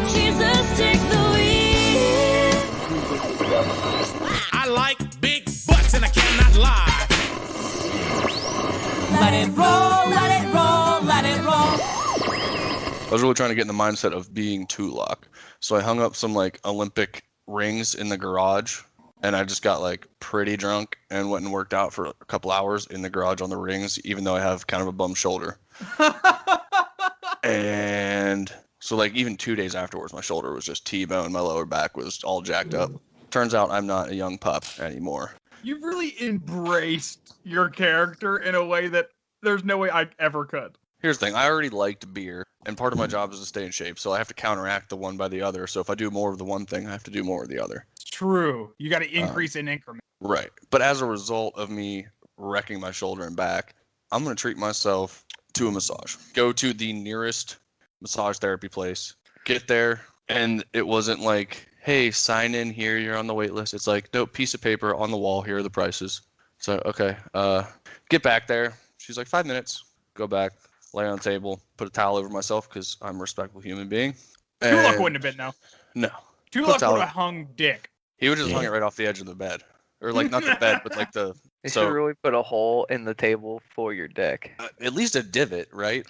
Jesus, take the wheel. I like big butts and I cannot lie. Let it roll, let it roll, let it roll. I was really trying to get in the mindset of being Tulok. So I hung up some like Olympic rings in the garage, and I just got like pretty drunk and went and worked out for a couple hours in the garage on the rings, even though I have kind of a bum shoulder. And so like even 2 days afterwards, my shoulder was just T-bone. My lower back was all jacked up. Turns out I'm not a young pup anymore. You've really embraced your character in a way that there's no way I ever could. Here's the thing. I already liked beer, and part of my job is to stay in shape, so I have to counteract the one by the other. So if I do more of the one thing, I have to do more of the other. It's true. You got to increase in increment. Right. But as a result of me wrecking my shoulder and back, I'm going to treat myself to a massage. Go to the nearest massage therapy place. Get there, and it wasn't like, hey, sign in here, you're on the wait list. It's like, nope, piece of paper on the wall, here are the prices. So, okay, get back there. She's like, 5 minutes. Go back, lay on the table, put a towel over myself because I'm a respectful human being. Tulok wouldn't have been, though. No. Tulok would have hung dick. He would just hung it right off the edge of the bed. Or, like, not the bed, but, like, the... They should really put a hole in the table for your dick. At least a divot, right?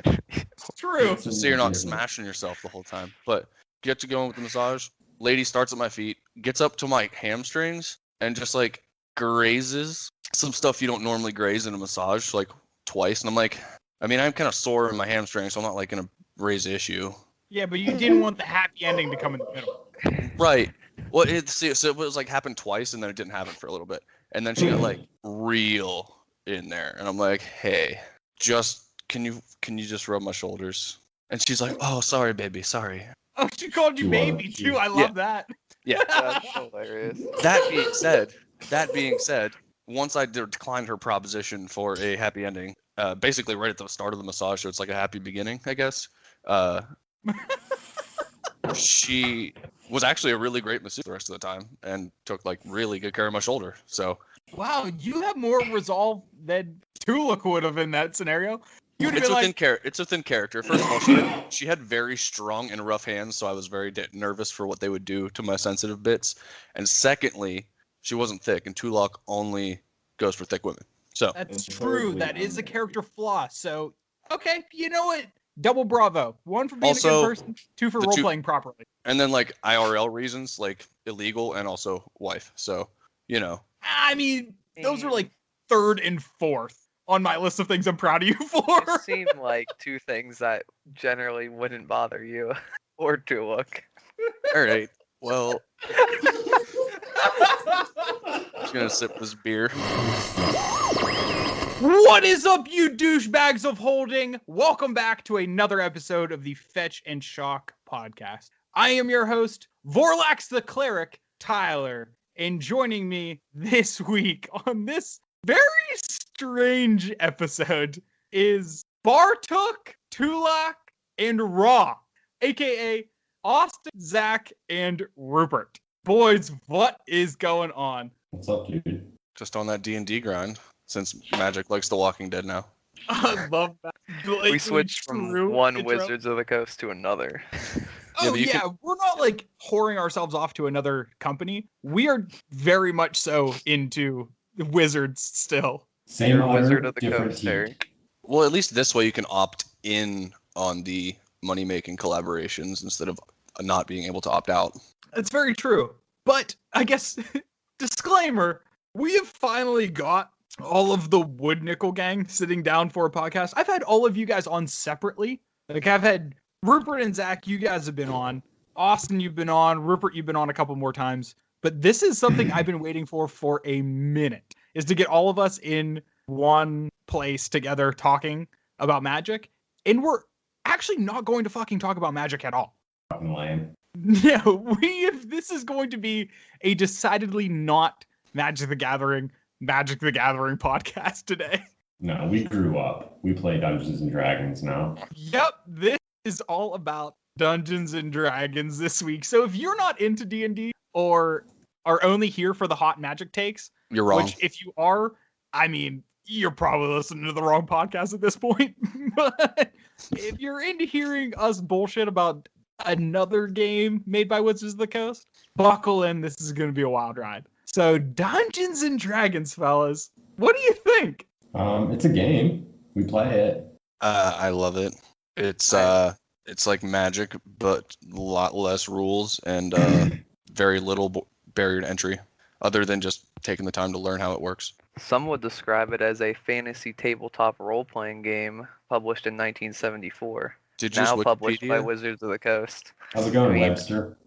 It's true. So you're not smashing yourself the whole time. But get to going with the massage. Lady starts at my feet, gets up to my hamstrings, and just, like, grazes some stuff you don't normally graze in a massage, like, twice. And I'm like, I mean, I'm kind of sore in my hamstring, so I'm not, like, going to raise the issue. Yeah, but you didn't want the happy ending to come in the middle. Right. Well, so it was, like, happened twice, and then it didn't happen for a little bit. And then she got, like, real in there. And I'm like, hey, can you just rub my shoulders? And she's like, oh, sorry, baby, sorry. Oh, she called you baby, too. I love that. Yeah. That's hilarious. That being said, once I declined her proposition for a happy ending, basically right at the start of the massage, so it's like a happy beginning, I guess. She was actually a really great masseuse the rest of the time and took like really good care of my shoulder. So wow, you have more resolve than Tulok would have in that scenario. It's within character. First of all, she had very strong and rough hands, so I was very nervous for what they would do to my sensitive bits. And secondly, she wasn't thick, and Tulok only goes for thick women. So that's true. That is a character flaw. So okay, you know what? Double bravo. 1 for being a good person, 2 for role-playing properly. And then, like, IRL reasons, like, illegal and also wife. So, you know. I mean, those are, like, 3rd and 4th on my list of things I'm proud of you for. It seemed like 2 things that generally wouldn't bother you. Or Tulok. All right. Well. Just going to sip this beer. What is up, you douchebags of holding? Welcome back to another episode of the Fetch and Shock podcast. I am your host, Vorlax the Cleric, Tyler, and joining me this week on this very strange episode is Bartuk, Tulok, and Raw, aka Austin, Zach, and Rupert. Boys, what is going on? What's up, dude? Just on that D&D grind. Since Magic likes The Walking Dead now. I love that. We switched from one Wizards of the Coast to another. Oh, yeah. We're not, like, whoring ourselves off to another company. We are very much so into Wizards still. Same Wizard of the Coast, Harry. Well, at least this way you can opt in on the money-making collaborations instead of not being able to opt out. That's very true. But, I guess, disclaimer, we have finally got all of the Wood Nickel gang sitting down for a podcast. I've had all of you guys on separately. Like, I've had Rupert and Zach, you guys have been on. Austin, you've been on. Rupert, you've been on a couple more times. But this is something I've been waiting for a minute, is to get all of us in one place together talking about Magic. And we're actually not going to fucking talk about Magic at all. Fucking lame. No, this is going to be a decidedly not Magic the Gathering podcast today. No, we grew up. We play Dungeons and Dragons now. Yep, this is all about Dungeons and Dragons this week. So if you're not into D&D or are only here for the hot Magic takes, you're wrong. Which if you are, I mean, you're probably listening to the wrong podcast at this point. But if you're into hearing us bullshit about another game made by Wizards of the Coast. Buckle in, this is going to be a wild ride. So Dungeons and Dragons, fellas, what do you think? It's a game. We play it. I love it. It's like Magic, but a lot less rules and very little barrier to entry, other than just taking the time to learn how it works. Some would describe it as a fantasy tabletop role-playing game published in 1974. Did you Now use published by Wikipedia? Wizards of the Coast. How's it going, I mean, Webster?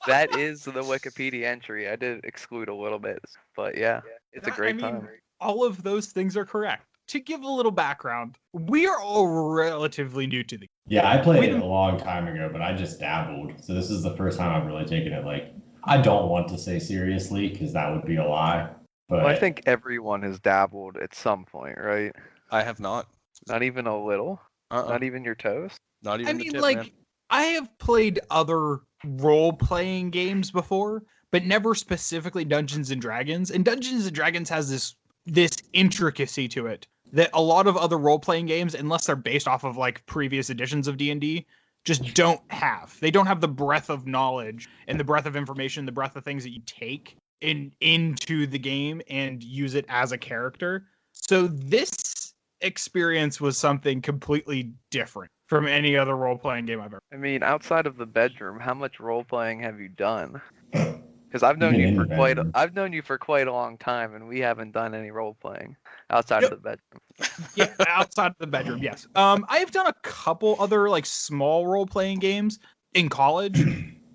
That is the Wikipedia entry. I did exclude a little bit, but yeah, it's a great time. All of those things are correct. To give a little background, we are all relatively new to the game. Yeah, I played it a long time ago, but I just dabbled. So this is the first time I've really taken it. Like, I don't want to say seriously because that would be a lie. But Well, I think everyone has dabbled at some point, right? I have not. Not even a little? Uh-uh. Not even your toes? Not even I the mean, tip, like, man. I have played other role-playing games before, but never specifically Dungeons and Dragons. And Dungeons and Dragons has this intricacy to it that a lot of other role-playing games, unless they're based off of like previous editions of D&D, just don't have. They don't have the breadth of knowledge and the breadth of information, the breadth of things that you take into the game and use it as a character. So this experience was something completely different from any other role-playing game I've ever. I mean, outside of the bedroom, how much role-playing have you done? Because I've known Even you in for the quite bedroom. I've known you for quite a long time, and we haven't done any role-playing outside of the bedroom. Yeah, outside of the bedroom, yes. I've done a couple other like small role-playing games in college,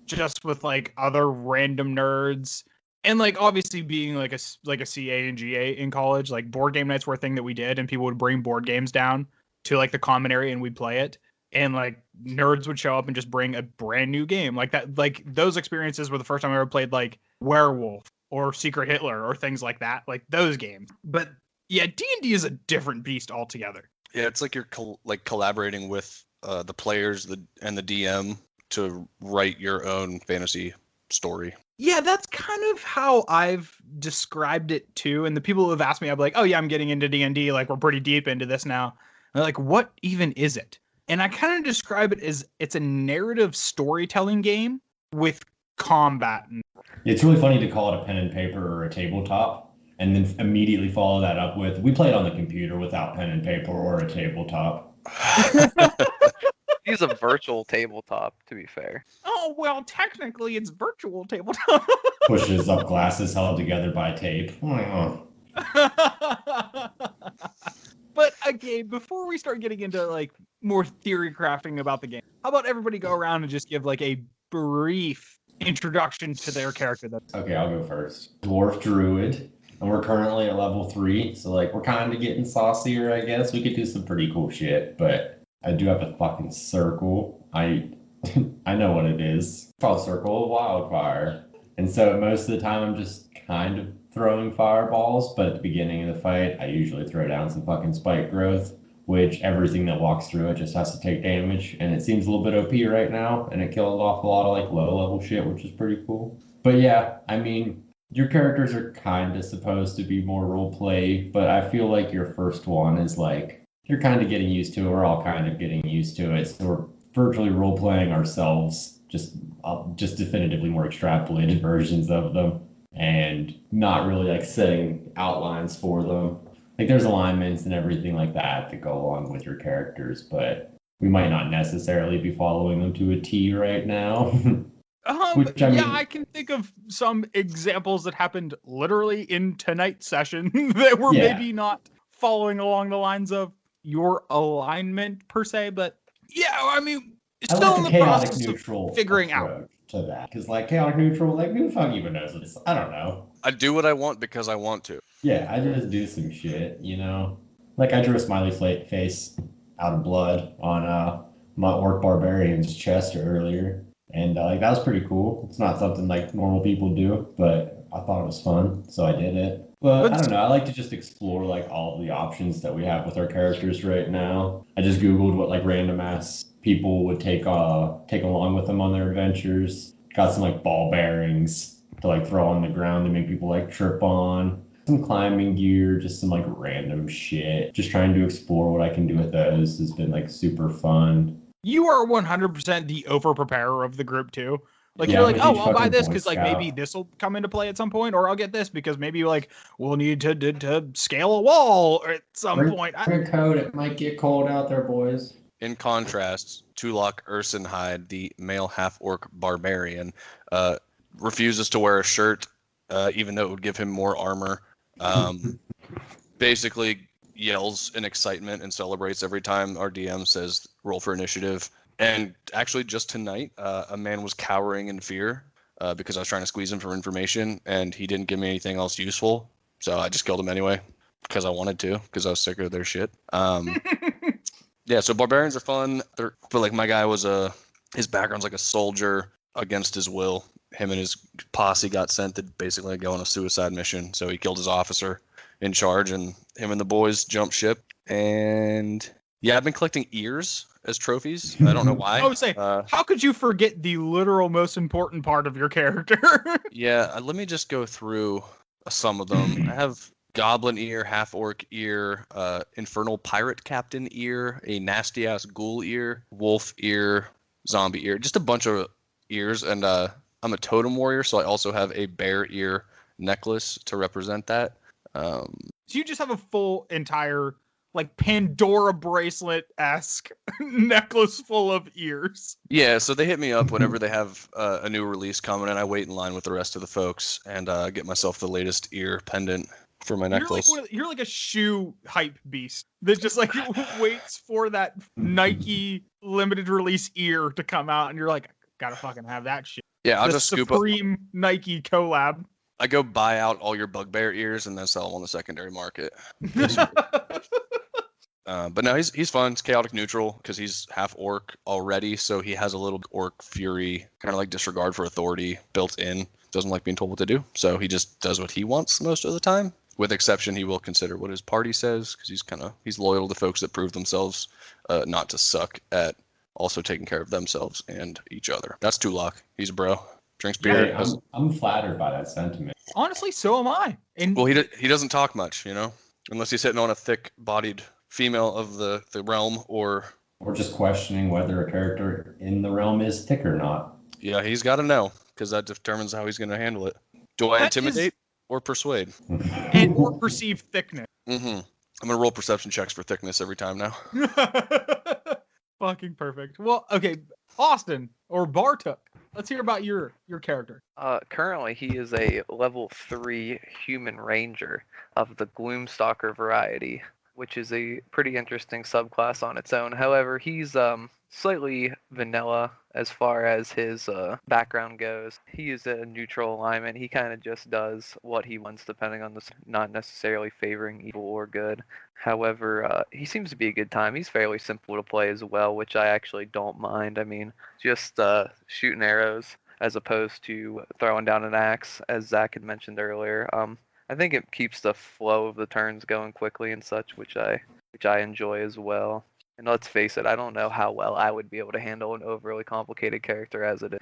just with like other random nerds, and like obviously being like a CA and GA in college, like board game nights were a thing that we did, and people would bring board games down to like the common area and we'd play it, and like nerds would show up and just bring a brand new game like that. Like those experiences were the first time I ever played like Werewolf or Secret Hitler or things like that, like those games. But yeah, D&D is a different beast altogether. Yeah, it's like you're collaborating with the players and the DM to write your own fantasy story. Yeah, that's kind of how I've described it too. And the people who have asked me, I'm like, oh yeah, I'm getting into D&D. Like we're pretty deep into this now. And they're like, what even is it? And I kind of describe it as it's a narrative storytelling game with combat. It's really funny to call it a pen and paper or a tabletop, and then immediately follow that up with, we play it on the computer without pen and paper or a tabletop. Use a virtual tabletop, to be fair. Oh, well, technically it's virtual tabletop. Pushes up glasses held together by tape. But again, before we start getting into like more theory crafting about the game, how about everybody go around and just give like a brief introduction to their character? Okay, I'll go first. Dwarf Druid, and we're currently at level 3, so like we're kind of getting saucier, I guess. We could do some pretty cool shit, but I do have a fucking circle. I know what it is. It's called Circle of Wildfire. And so most of the time I'm just kind of throwing fireballs, but at the beginning of the fight, I usually throw down some fucking spike growth, which everything that walks through it just has to take damage. And it seems a little bit OP right now, and it kills off a lot of like low level shit, which is pretty cool. But yeah, I mean, your characters are kind of supposed to be more role play, but I feel like your first one is like, you're kind of getting used to it. We're all kind of getting used to it. So we're virtually role playing ourselves, just definitively more extrapolated versions of them, and not really like setting outlines for them. Like there's alignments and everything like that go along with your characters, but we might not necessarily be following them to a T right now. Which, I mean, I can think of some examples that happened literally in tonight's session that were maybe not following along the lines of your alignment per se, but yeah, I mean, it's I still like in the the chaotic process neutral of figuring out. approach to that, because like chaotic neutral, like who the fuck even knows this? I don't know. I do what I want because I want to. Yeah, I just do some shit, you know. Like I drew a smiley face out of blood on my Orc Barbarian's chest earlier, and like that was pretty cool. It's not something like normal people do, but I thought it was fun, so I did it. But I don't know, I like to just explore like all of the options that we have with our characters right now. I just Googled what like random ass people would take along with them on their adventures. Got some like ball bearings to like throw on the ground to make people like trip on. Some climbing gear, just some like random shit. Just trying to explore what I can do with those has been like super fun. you are 100% the over-preparer of the group, too. Like, Yeah, you're like, I'm a oh, huge I'll buy fucking this Boy because, like, Scout. maybe this will come into play at some point, or I'll get this because maybe, like, we'll need to scale a wall at some point. Bring a coat. It might get cold out there, boys. In contrast, Tulok Ursenhide, the male half-orc barbarian, refuses to wear a shirt, even though it would give him more armor. Basically yells in excitement and celebrates every time our DM says roll for initiative. And actually, just tonight, a man was cowering in fear because I was trying to squeeze him for information, and he didn't give me anything else useful. So I just killed him anyway because I wanted to, because I was sick of their shit. Yeah, so barbarians are fun. But like my guy was his background's like a soldier against his will. Him and his posse got sent to basically go on a suicide mission. So he killed his officer in charge, and him and the boys jumped ship. And yeah, I've been collecting ears as trophies. I don't know why. I would say, how could you forget the literal most important part of your character? Yeah, let me just go through some of them. I have Goblin ear, half orc ear, infernal pirate captain ear, a nasty ass ghoul ear, wolf ear, zombie ear, just a bunch of ears. And I'm a totem warrior, so I also have a bear ear necklace to represent that. So you just have a full entire like Pandora bracelet-esque necklace full of ears. Yeah, so they hit me up whenever they have a new release coming, and I wait in line with the rest of the folks and get myself the latest ear pendant for my necklace. You're like a shoe hype beast that just like waits for that Nike limited release ear to come out, and you're like, gotta fucking have that shit. Yeah, I'll The just scoop up. Supreme Nike collab. I go buy out all your bugbear ears and then sell them on the secondary market. But no, he's fun. It's chaotic neutral because he's half orc already, so he has a little orc fury, kind of like disregard for authority built in. Doesn't like being told what to do, so he just does what he wants most of the time. With exception, he will consider what his party says because he's loyal to folks that prove themselves not to suck at also taking care of themselves and each other. That's Tulok. He's a bro. Drinks beer. Hey, I'm flattered by that sentiment. Honestly, so am I. And Well, he doesn't talk much, unless he's hitting on a thick-bodied female of the realm, or just questioning whether a character in the realm is thick or not. yeah, he's got to know because that determines how he's going to handle it. Do I intimidate or persuade? and or perceived thickness. Mm-hmm. I'm gonna roll perception checks for thickness every time now. Fucking perfect. Well, okay, Austin or Bartok. Let's hear about your character. Currently, he is a level 3 human ranger of the Gloomstalker variety, which is a pretty interesting subclass on its own. However, he's slightly vanilla as far as his background goes. He is a neutral alignment. He kind of just does what he wants, depending on this, not necessarily favoring evil or good. However, he seems to be a good time. He's fairly simple to play as well, which I actually don't mind. I mean, just shooting arrows as opposed to throwing down an axe, as Zach had mentioned earlier. I think it keeps the flow of the turns going quickly and such, which I enjoy as well. And let's face it, I don't know how well I would be able to handle an overly complicated character as it is.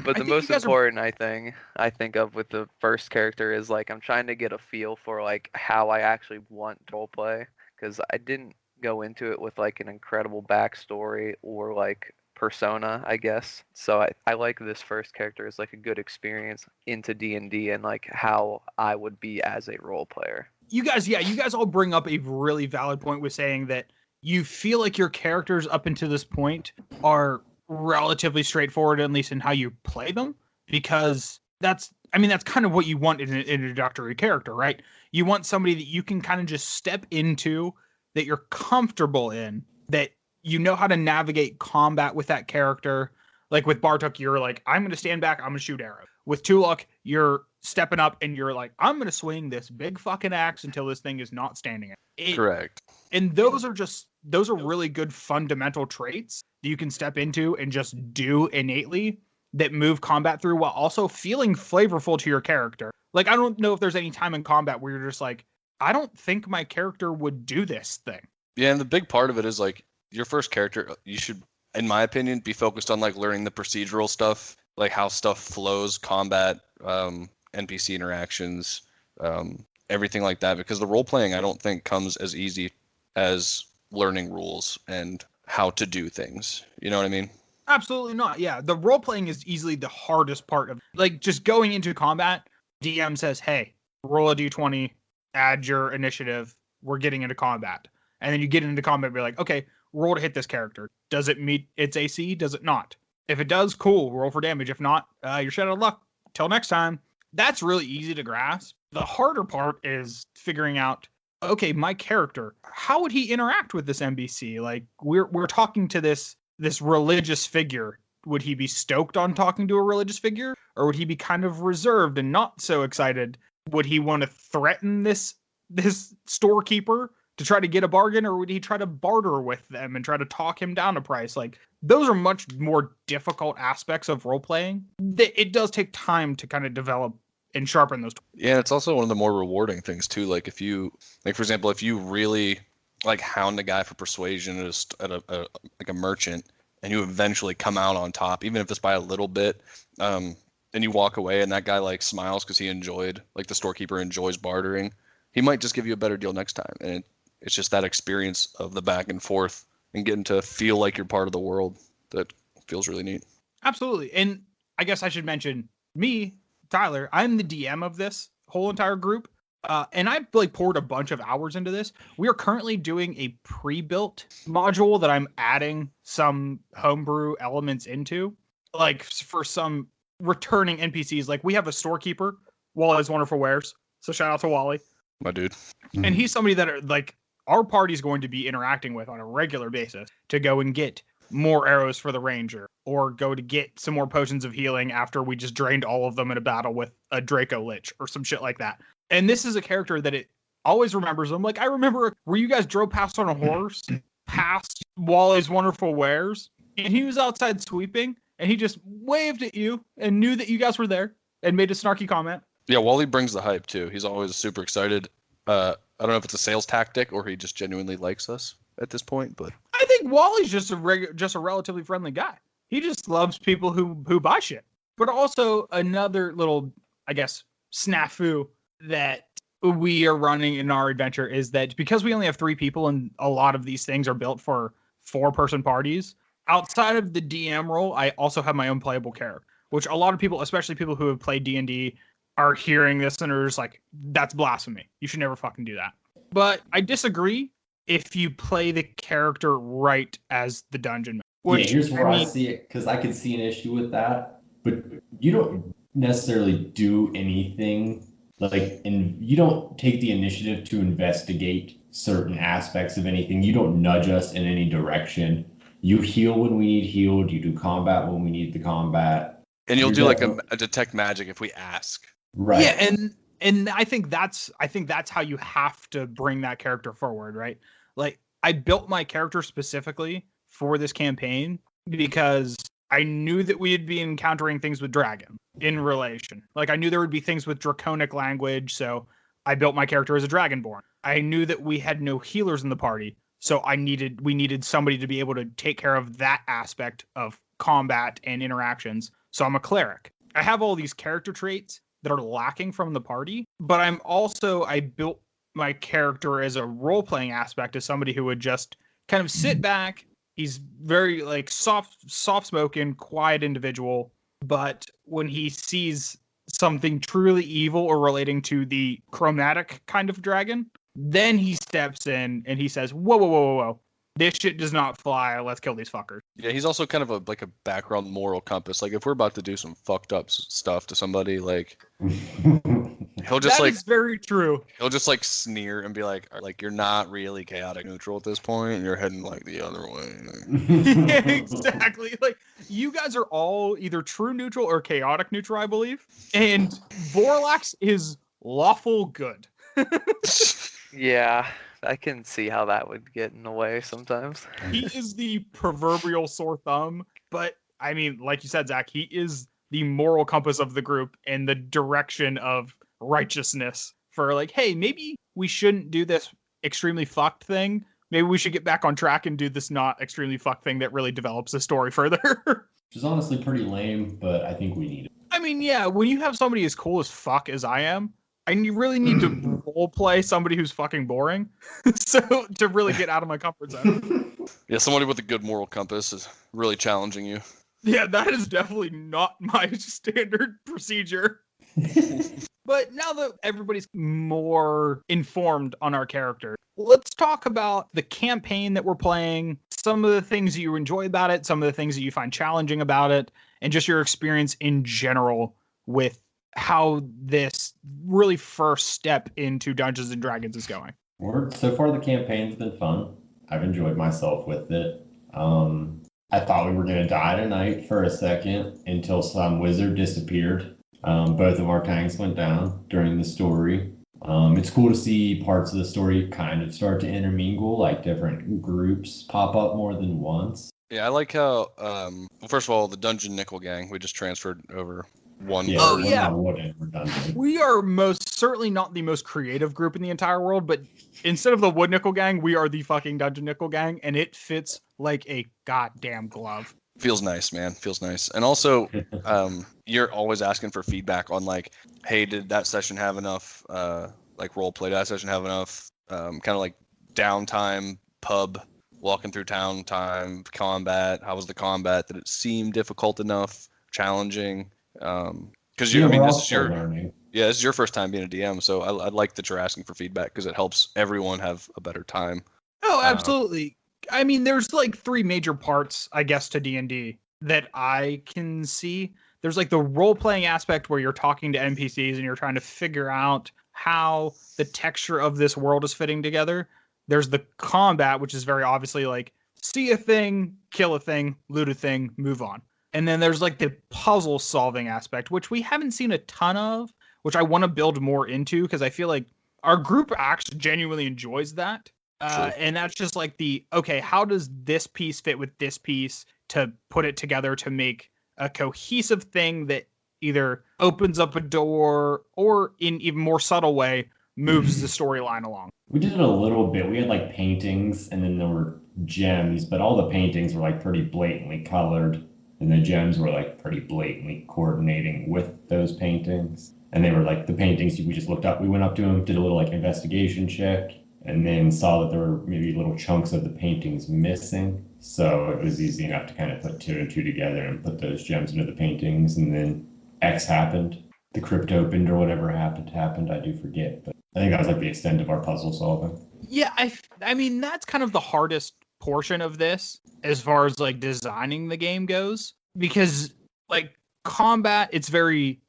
But the most important I think of with the first character is like I'm trying to get a feel for like how I actually want to roleplay, because I didn't go into it with like an incredible backstory or like persona, I guess. So I like this first character as like a good experience into D&D and like how I would be as a role player. You guys all bring up a really valid point with saying that you feel like your characters up until this point are relatively straightforward, at least in how you play them, because that's kind of what you want in an introductory character, right? You want somebody that you can kind of just step into, that you're comfortable in, that you know how to navigate combat with that character. Like with Bartok, you're like, I'm going to stand back, I'm going to shoot arrows. With Tulok, you're stepping up and you're like, I'm going to swing this big fucking axe until this thing is not standing. Correct. And those are really good fundamental traits that you can step into and just do innately that move combat through while also feeling flavorful to your character. Like, I don't know if there's any time in combat where you're just like, I don't think my character would do this thing. Yeah, and the big part of it is like your first character, you should, in my opinion, be focused on like learning the procedural stuff, like how stuff flows, combat, NPC interactions, everything like that, because the role playing I don't think comes as easy as learning rules and how to do things. You know what I mean? Absolutely not. Yeah, the role playing is easily the hardest part of like just going into combat. DM says, "Hey, roll a d20, add your initiative. We're getting into combat." And then you get into combat and be like, "Okay, roll to hit this character. Does it meet its AC? Does it not? If it does, cool, roll for damage. If not, you're shit out of luck. Till next time." That's really easy to grasp. The harder part is figuring out, okay, my character, how would he interact with this NPC? Like we're talking to this religious figure. Would he be stoked on talking to a religious figure, or would he be kind of reserved and not so excited? Would he want to threaten this storekeeper to try to get a bargain, or would he try to barter with them and try to talk him down a price? Like, those are much more difficult aspects of role playing. It does take time to kind of develop and sharpen those. Yeah, it's also one of the more rewarding things too. Like if you, like for example, if you really like hound a guy for persuasion at a merchant, and you eventually come out on top, even if it's by a little bit, and you walk away, and that guy like smiles because he enjoyed, like the storekeeper enjoys bartering, he might just give you a better deal next time. And it's just that experience of the back and forth and getting to feel like you're part of the world that feels really neat. Absolutely. And I guess I should mention me, Tyler. I'm the DM of this whole entire group. And I've like poured a bunch of hours into this. We are currently doing a pre-built module that I'm adding some homebrew elements into, like for some returning NPCs. Like we have a storekeeper, Wally's Wonderful Wares. So shout out to Wally. My dude. And he's somebody that like our party's going to be interacting with on a regular basis to go and get more arrows for the ranger, or go to get some more potions of healing after we just drained all of them in a battle with a Draco Lich or some shit like that. And this is a character that it always remembers them. Like I remember where you guys drove past on a horse, past Wally's Wonderful Wares, and he was outside sweeping, and he just waved at you and knew that you guys were there and made a snarky comment. Yeah, Wally brings the hype too. He's always super excited. I don't know if it's a sales tactic or he just genuinely likes us at this point, but I think Wally's just a relatively friendly guy. He just loves people who buy shit. But also another little, I guess, snafu that we are running in our adventure is that because we only have 3 people and a lot of these things are built for 4-person parties, outside of the DM role, I also have my own playable character, which a lot of people, especially people who have played D&D, are hearing this and are just like, that's blasphemy. You should never fucking do that. But I disagree if you play the character right as the dungeon master. Which, yeah, here's where I see it, because I could see an issue with that. But you don't necessarily do anything, like, and you don't take the initiative to investigate certain aspects of anything. You don't nudge us in any direction. You heal when we need healed. You do combat when we need the combat. And you'll do like a detect magic if we ask. Right. Yeah, and I think that's how you have to bring that character forward, right? Like I built my character specifically for this campaign because I knew that we'd be encountering things with dragon in relation. Like I knew there would be things with draconic language, so I built my character as a dragonborn. I knew that we had no healers in the party, so we needed somebody to be able to take care of that aspect of combat and interactions. So I'm a cleric. I have all these character traits that are lacking from the party, but I built my character as a role-playing aspect as somebody who would just kind of sit back. He's very like soft-spoken, quiet individual, but when he sees something truly evil or relating to the chromatic kind of dragon, then he steps in and he says, whoa. This shit does not fly. Let's kill these fuckers. Yeah, he's also kind of a background moral compass. Like if we're about to do some fucked up stuff to somebody, like he'll just that is very true. He'll just like sneer and be like you're not really chaotic neutral at this point, and you're heading like the other way. Yeah, exactly. Like you guys are all either true neutral or chaotic neutral, I believe. And Vorlax is lawful good. Yeah, I can see how that would get in the way sometimes. He is the proverbial sore thumb, but I mean, like you said, Zach, he is the moral compass of the group and the direction of righteousness for like, hey, maybe we shouldn't do this extremely fucked thing. Maybe we should get back on track and do this not extremely fucked thing that really develops the story further. Which is honestly pretty lame, but I think we need it. I mean, yeah, when you have somebody as cool as fuck as I am, and you really need to role play somebody who's fucking boring, so to really get out of my comfort zone. Yeah, somebody with a good moral compass is really challenging you. Yeah, that is definitely not my standard procedure. But now that everybody's more informed on our character, let's talk about the campaign that we're playing, some of the things that you enjoy about it, some of the things that you find challenging about it, and just your experience in general with how this really first step into Dungeons and Dragons is going. So far, the campaign's been fun. I've enjoyed myself with it. I thought we were going to die tonight for a second until some wizard disappeared. Both of our tanks went down during the story. It's cool to see parts of the story kind of start to intermingle, like different groups pop up more than once. Yeah, I like how, first of all, the Dungeon Nickel Gang, we just transferred over one. Yeah, Oh, we're yeah. not wooden, we're dungeon. We are most certainly not the most creative group in the entire world, but instead of the Wood Nickel Gang, we are the fucking Dungeon Nickel Gang, and it fits like a goddamn glove. Feels nice, man. Feels nice. And also, you're always asking for feedback on like, hey, did that session have enough, like role play? Did that session have enough, kind of like downtime, pub, walking through town time, combat? How was the combat? Did it seem difficult enough, challenging? Because Yeah, I mean, we're all this is still your learning. yeah, this is your first time being a DM, so I like that you're asking for feedback because it helps everyone have a better time. Oh, absolutely. I mean, there's like three major parts, I guess, to D&D that I can see. There's like the role-playing aspect where you're talking to NPCs and you're trying to figure out how the texture of this world is fitting together. There's the combat, which is very obviously like see a thing, kill a thing, loot a thing, move on. And then there's like the puzzle solving aspect, which we haven't seen a ton of, which I want to build more into because I feel like our group actually genuinely enjoys that. And that's just like okay, how does this piece fit with this piece to put it together to make a cohesive thing that either opens up a door or in even more subtle way moves the storyline along. We did it a little bit. We had like paintings and then there were gems, but all the paintings were like pretty blatantly colored and the gems were like pretty blatantly coordinating with those paintings. And they were like the paintings we just looked up. We went up to them, did a little like investigation check, and then saw that there were maybe little chunks of the paintings missing. So it was easy enough to kind of put two and two together and put those gems into the paintings. And then X happened. The crypt opened or whatever happened. I do forget. But I think that was like the extent of our puzzle solving. Yeah, I mean, that's kind of the hardest portion of this as far as like designing the game goes. Because like combat, it's very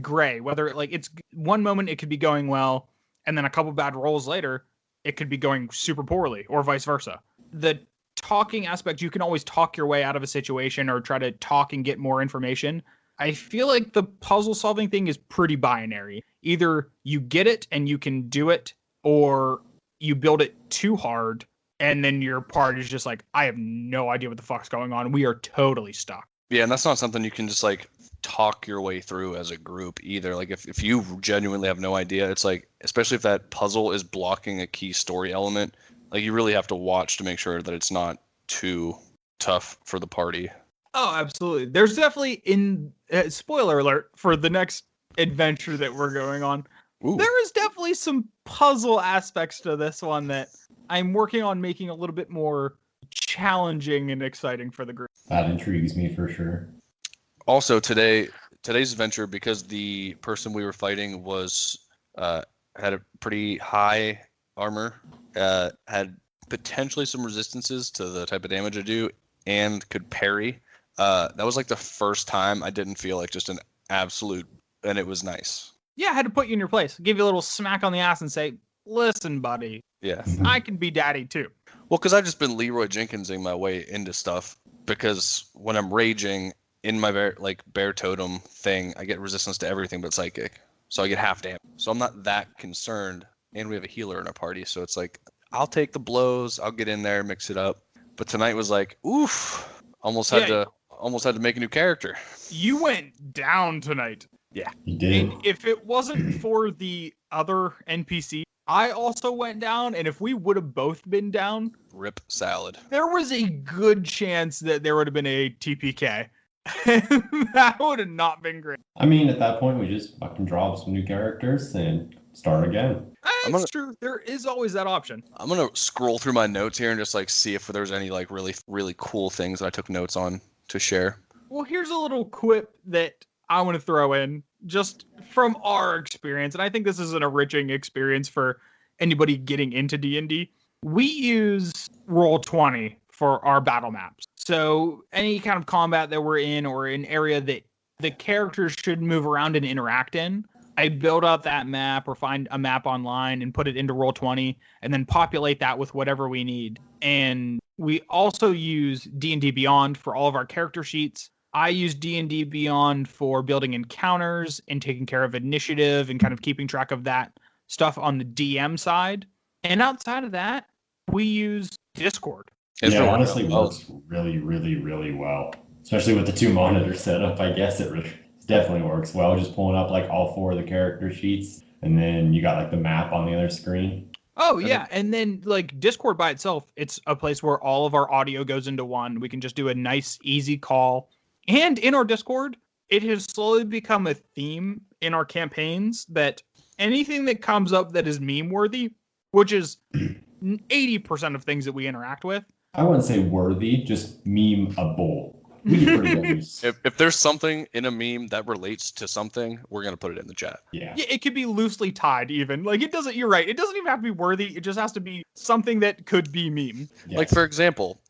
gray. Whether like it's one moment it could be going well, and then a couple bad rolls later, it could be going super poorly, or vice versa. The talking aspect, you can always talk your way out of a situation or try to talk and get more information. I feel like the puzzle solving thing is pretty binary. Either you get it and you can do it, or you build it too hard, and then your part is just like, I have no idea what the fuck's going on. We are totally stuck. Yeah, and that's not something you can just like talk your way through as a group either. Like if you genuinely have no idea, it's like, especially if that puzzle is blocking a key story element, like you really have to watch to make sure that it's not too tough for the party. Oh, absolutely. There's definitely spoiler alert for the next adventure that we're going on. Ooh. There is definitely some puzzle aspects to this one that I'm working on making a little bit more challenging and exciting for the group. That intrigues me for sure. Also today's adventure, because the person we were fighting was had a pretty high armor, had potentially some resistances to the type of damage I do, and could parry. That was like the first time I didn't feel like just an absolute, and it was nice. Yeah, I had to put you in your place, give you a little smack on the ass and say, listen, buddy, Yeah. I can be daddy too. Well, because I've just been Leroy Jenkinsing my way into stuff, because when I'm raging in my bear totem thing, I get resistance to everything but psychic. So I get half damage. So I'm not that concerned. And we have a healer in our party. So it's like, I'll take the blows. I'll get in there, mix it up. But tonight was like, oof, almost had to make a new character. You went down tonight. Yeah. You did. And if it wasn't for the other NPC, I also went down. And if we would have both been down, Rip salad. there was a good chance that there would have been a TPK. That would have not been great. I mean, at that point, we just fucking draw up some new characters and start again. That's true. There is always that option. I'm gonna scroll through my notes here and just like see if there's any like really really cool things that I took notes on to share. Well, here's a little quip that I want to throw in just from our experience, and I think this is an enriching experience for anybody getting into D&D. We use Roll20 for our battle maps. So any kind of combat that we're in or an area that the characters should move around and interact in, I build out that map or find a map online and put it into Roll20 and then populate that with whatever we need. And we also use D&D Beyond for all of our character sheets. I use D&D Beyond for building encounters and taking care of initiative and kind of keeping track of that stuff on the DM side. And outside of that, we use Discord. It's Yeah, been it working honestly out well. works really, really, really well. Especially with the 2 monitor setup, I guess it definitely works well. Just pulling up like all 4 of the character sheets, and then you got like the map on the other screen. Oh, yeah. And then, like, Discord by itself, it's a place where all of our audio goes into one. We can just do a nice, easy call. And in our Discord, it has slowly become a theme in our campaigns that anything that comes up that is meme-worthy, which is 80% of things that we interact with. I wouldn't say worthy, just meme-able. We get pretty loose. If there's something in a meme that relates to something, we're gonna put it in the chat. Yeah. Yeah, it could be loosely tied even. Like, it doesn't, you're right. It doesn't even have to be worthy. It just has to be something that could be meme. Yes. Like, for example,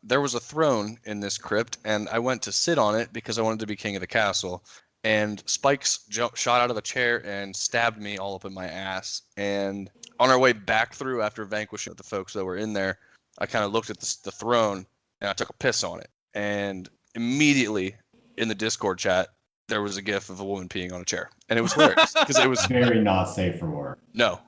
there was a throne in this crypt, and I went to sit on it because I wanted to be king of the castle. And Spikes shot out of the chair and stabbed me all up in my ass. And on our way back through after vanquishing the folks that were in there, I kind of looked at the throne, and I took a piss on it. And immediately in the Discord chat, there was a gif of a woman peeing on a chair. And it was hilarious because it was Very not safe for work. no.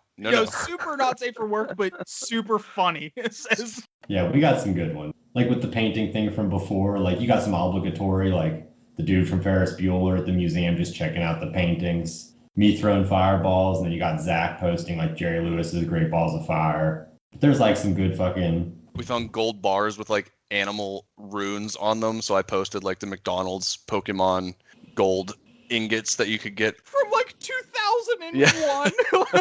Super not safe for work, but super funny. It says, Yeah, we got some good ones. Like with the painting thing from before, like you got some obligatory, like the dude from Ferris Bueller at the museum just checking out the paintings, me throwing fireballs, and then you got Zach posting like Jerry Lewis's Great Balls of Fire. But there's like some good fucking... We found gold bars with like animal runes on them, so I posted like the McDonald's Pokemon gold ingots that you could get. from like 2001.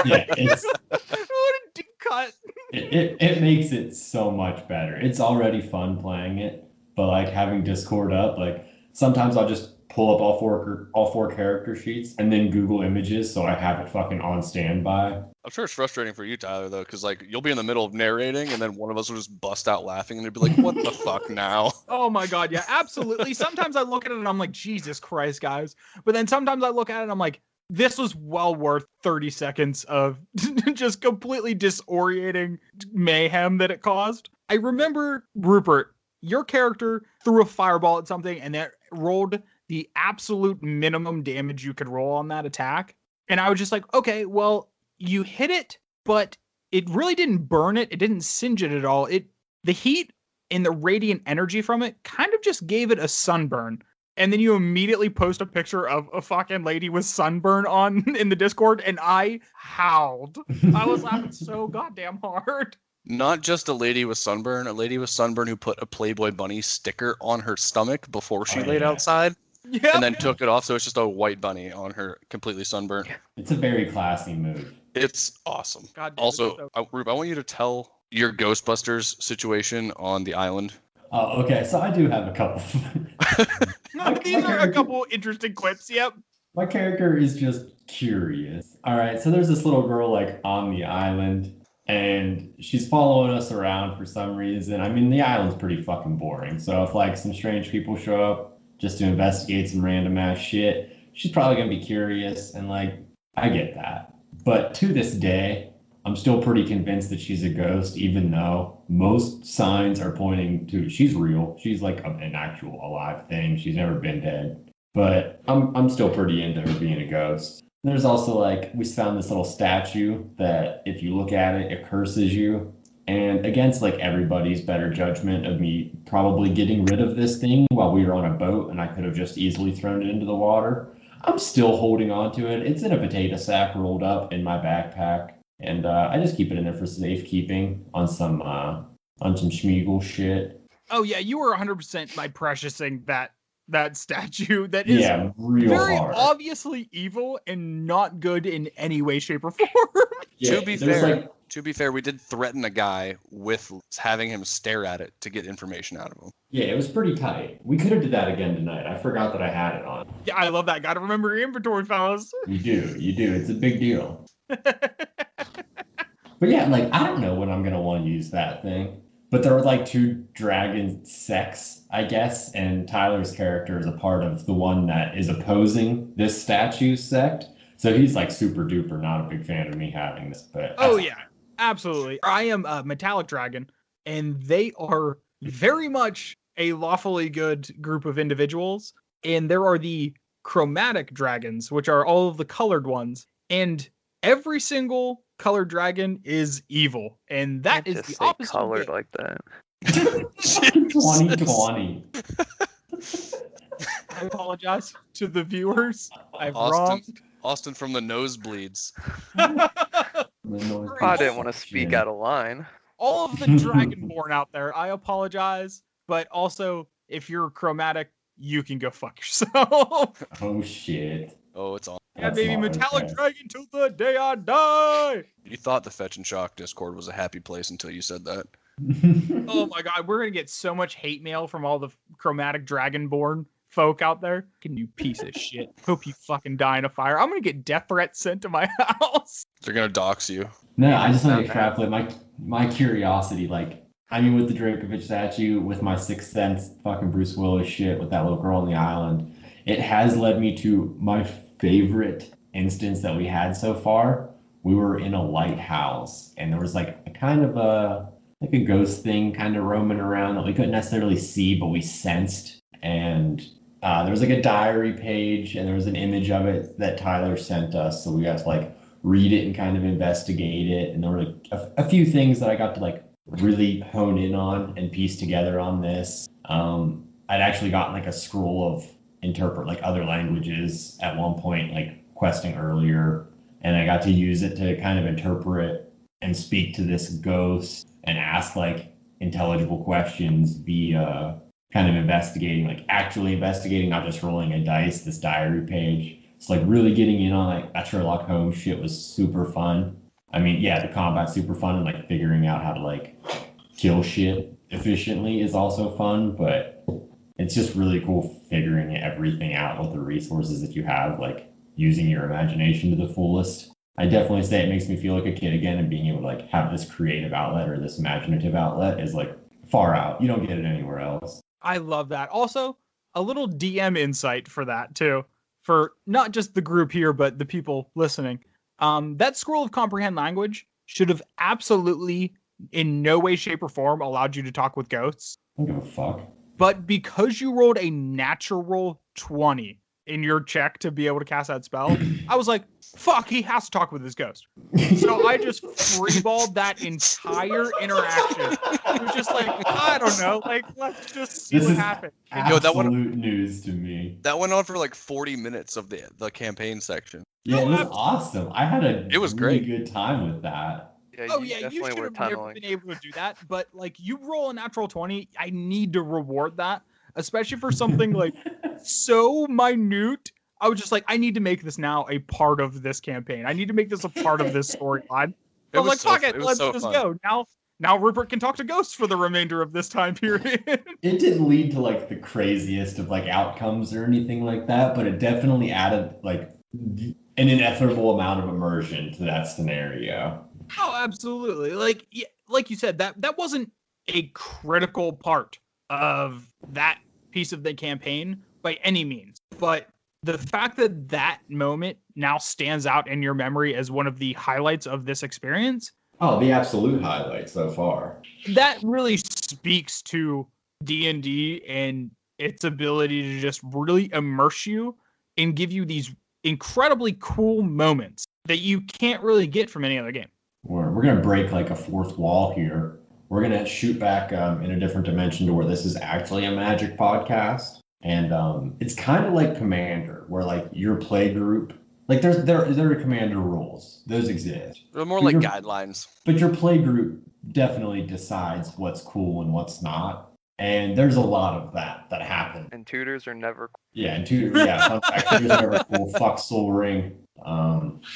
Yeah, it's... What a deep cut. It makes it so much better. It's already fun playing it, but like having Discord up, like sometimes I'll just pull up all four character sheets and then Google images so I have it fucking on standby. I'm sure it's frustrating for you, Tyler, though, because like you'll be in the middle of narrating and then one of us will just bust out laughing and you'll be like, "What the fuck now?" Oh my god, yeah, absolutely. Sometimes I look at it and I'm like, Jesus Christ, guys. But then sometimes I look at it and I'm like, this was well worth 30 seconds of just completely disorienting mayhem that it caused. I remember, Rupert, your character threw a fireball at something and that rolled the absolute minimum damage you could roll on that attack. And I was just like, okay, well, you hit it, but it really didn't burn it. It didn't singe it at all. The heat and the radiant energy from it kind of just gave it a sunburn. And then you immediately post a picture of a fucking lady with sunburn on in the Discord, and I howled. I was laughing so goddamn hard. Not just a lady with sunburn who put a Playboy bunny sticker on her stomach before she laid outside. Yeah. And then took it off, so it's just a white bunny on her, completely sunburnt. It's a very classy move. It's awesome. God damn, Also, Rube, I want you to tell your Ghostbusters situation on the island. Oh, okay. So I do have a couple. These are a couple interesting quips. Yep. My character is just curious. All right, so there's this little girl like on the island, and she's following us around for some reason. I mean, the island's pretty fucking boring. So if like some strange people show up just to investigate some random ass shit, she's probably gonna be curious, and like I get that. But to this day, I'm still pretty convinced that she's a ghost, even though most signs are pointing to she's real. She's like an actual alive thing. She's never been dead. But I'm still pretty into her being a ghost. There's also like, we found this little statue that if you look at it, it curses you. And against like everybody's better judgment of me probably getting rid of this thing while we were on a boat and I could have just easily thrown it into the water, I'm still holding on to it. It's in a potato sack rolled up in my backpack. And I just keep it in there for safekeeping on some Schmeagle shit. Oh yeah, you were 100% by preciousing that that statue that is Yeah, real very hard. obviously evil and not good in any way, shape, or form. Yeah, To be there's fair, like we did threaten a guy with having him stare at it to get information out of him. yeah, it was pretty tight. We could have did that again tonight. I forgot that I had it on. Yeah, I love that. Gotta remember your inventory, fellas. You do. It's a big deal. But yeah, like I don't know when I'm gonna want to use that thing. But there were like 2 dragon sects, I guess, and Tyler's character is a part of the one that is opposing this statue sect. So he's like super duper not a big fan of me having this. But Oh yeah, absolutely. I am a metallic dragon, and they are very much a lawfully good group of individuals. And there are the chromatic dragons, which are all of the colored ones. And every single colored dragon is evil, and that Can't is just the say opposite. colored like that. 2020. I apologize to the viewers. I've Austin, wronged. Austin from the nosebleeds. I didn't want to speak out of line. All of the dragonborn out there, I apologize. But also, if you're chromatic, you can go fuck yourself. Oh shit. Oh, it's on. Yeah, That's baby, not metallic okay. dragon till the day I die. You thought the Fetch and Shock Discord was a happy place until you said that. Oh my god, we're gonna get so much hate mail from all the chromatic dragonborn folk out there. Can you piece of shit? Hope you fucking die in a fire. I'm gonna get death threats sent to my house. They're gonna dox you. No, I just want to Okay. extrapolate my curiosity. Like, I mean, with the Drakovich statue, with my Sixth Sense fucking Bruce Willis shit, with that little girl on the island, it has led me to my favorite instance that we had so far. We were in a lighthouse, and there was like a kind of a ghost thing kind of roaming around that we couldn't necessarily see, but we sensed. And there was like a diary page, and there was an image of it that Tyler sent us, so we got to like read it and kind of investigate it. And there were like a few things that I got to like really hone in on and piece together on this. I'd actually gotten like a scroll of interpret like other languages at one point, like questing earlier, and I got to use it to kind of interpret and speak to this ghost and ask like intelligible questions via kind of investigating, like actually investigating, not just rolling a dice, this diary page. It's like really getting in on like that Sherlock Holmes shit was super fun. I mean, yeah, the combat's super fun, and like figuring out how to like kill shit efficiently is also fun, but it's just really cool figuring everything out with the resources that you have, like using your imagination to the fullest. I definitely say it makes me feel like a kid again, and being able to like have this creative outlet or this imaginative outlet is like far out. You don't get it anywhere else. I love that. Also, a little DM insight for that too, for not just the group here, but the people listening. That scroll of comprehend language should have absolutely, in no way, shape, or form, allowed you to talk with ghosts. I don't give a fuck. But because you rolled a natural 20 in your check to be able to cast that spell, I was like, fuck, he has to talk with his ghost. So I just freeballed that entire interaction. It was just like, I don't know, like, let's just see This what is happens. Yo, that one- absolute news to me. That went on for like 40 minutes of the campaign section. Yeah, it No, was absolutely. awesome. I had a It was really great. good time with that. Yeah, Oh you yeah, you definitely should were have never tunneling. been able to do that. But like, you roll a natural 20, I need to reward that, especially for something like so minute. I was just like, I need to make this now a part of this campaign. I need to make this a part of this storyline. It I'm was like, so- fuck it it, was let's so just fun. go. Now Rupert can talk to ghosts for the remainder of this time period. It didn't lead to like the craziest of like outcomes or anything like that, but it definitely added like an ineffable amount of immersion to that scenario. Oh, absolutely. Like, yeah, like you said, that wasn't a critical part of that piece of the campaign by any means. But the fact that that moment now stands out in your memory as one of the highlights of this experience, Oh, the absolute highlight so far. that really speaks to D&D and its ability to just really immerse you and give you these incredibly cool moments that you can't really get from any other game. We're gonna break like a fourth wall here. We're gonna shoot back in a different dimension to where this is actually a magic podcast, and it's kind of like Commander, where like your play group, like there are Commander rules, those exist, They're more like You're- guidelines. but your play group definitely decides what's cool and what's not, and there's a lot of that that happened. And tutors are never. Yeah, and fun fact, tutors are never cool. Fuck Soul Ring.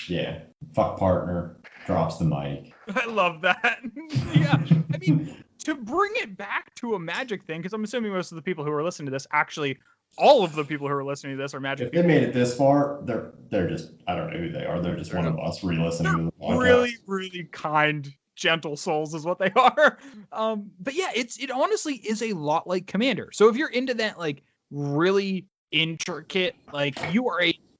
Yeah, fuck partner. Drops the mic. I love that. Yeah, I mean, to bring it back to a Magic thing, because I'm assuming most of the people who are listening to this, actually, all of the people who are listening to this are Magic If people. they made it this far, they're just, I don't know who they are. They're just one of us re-listening to the podcast. Really, really kind, gentle souls is what they are. But yeah, it honestly is a lot like Commander. So if you're into that, like, really intricate, like,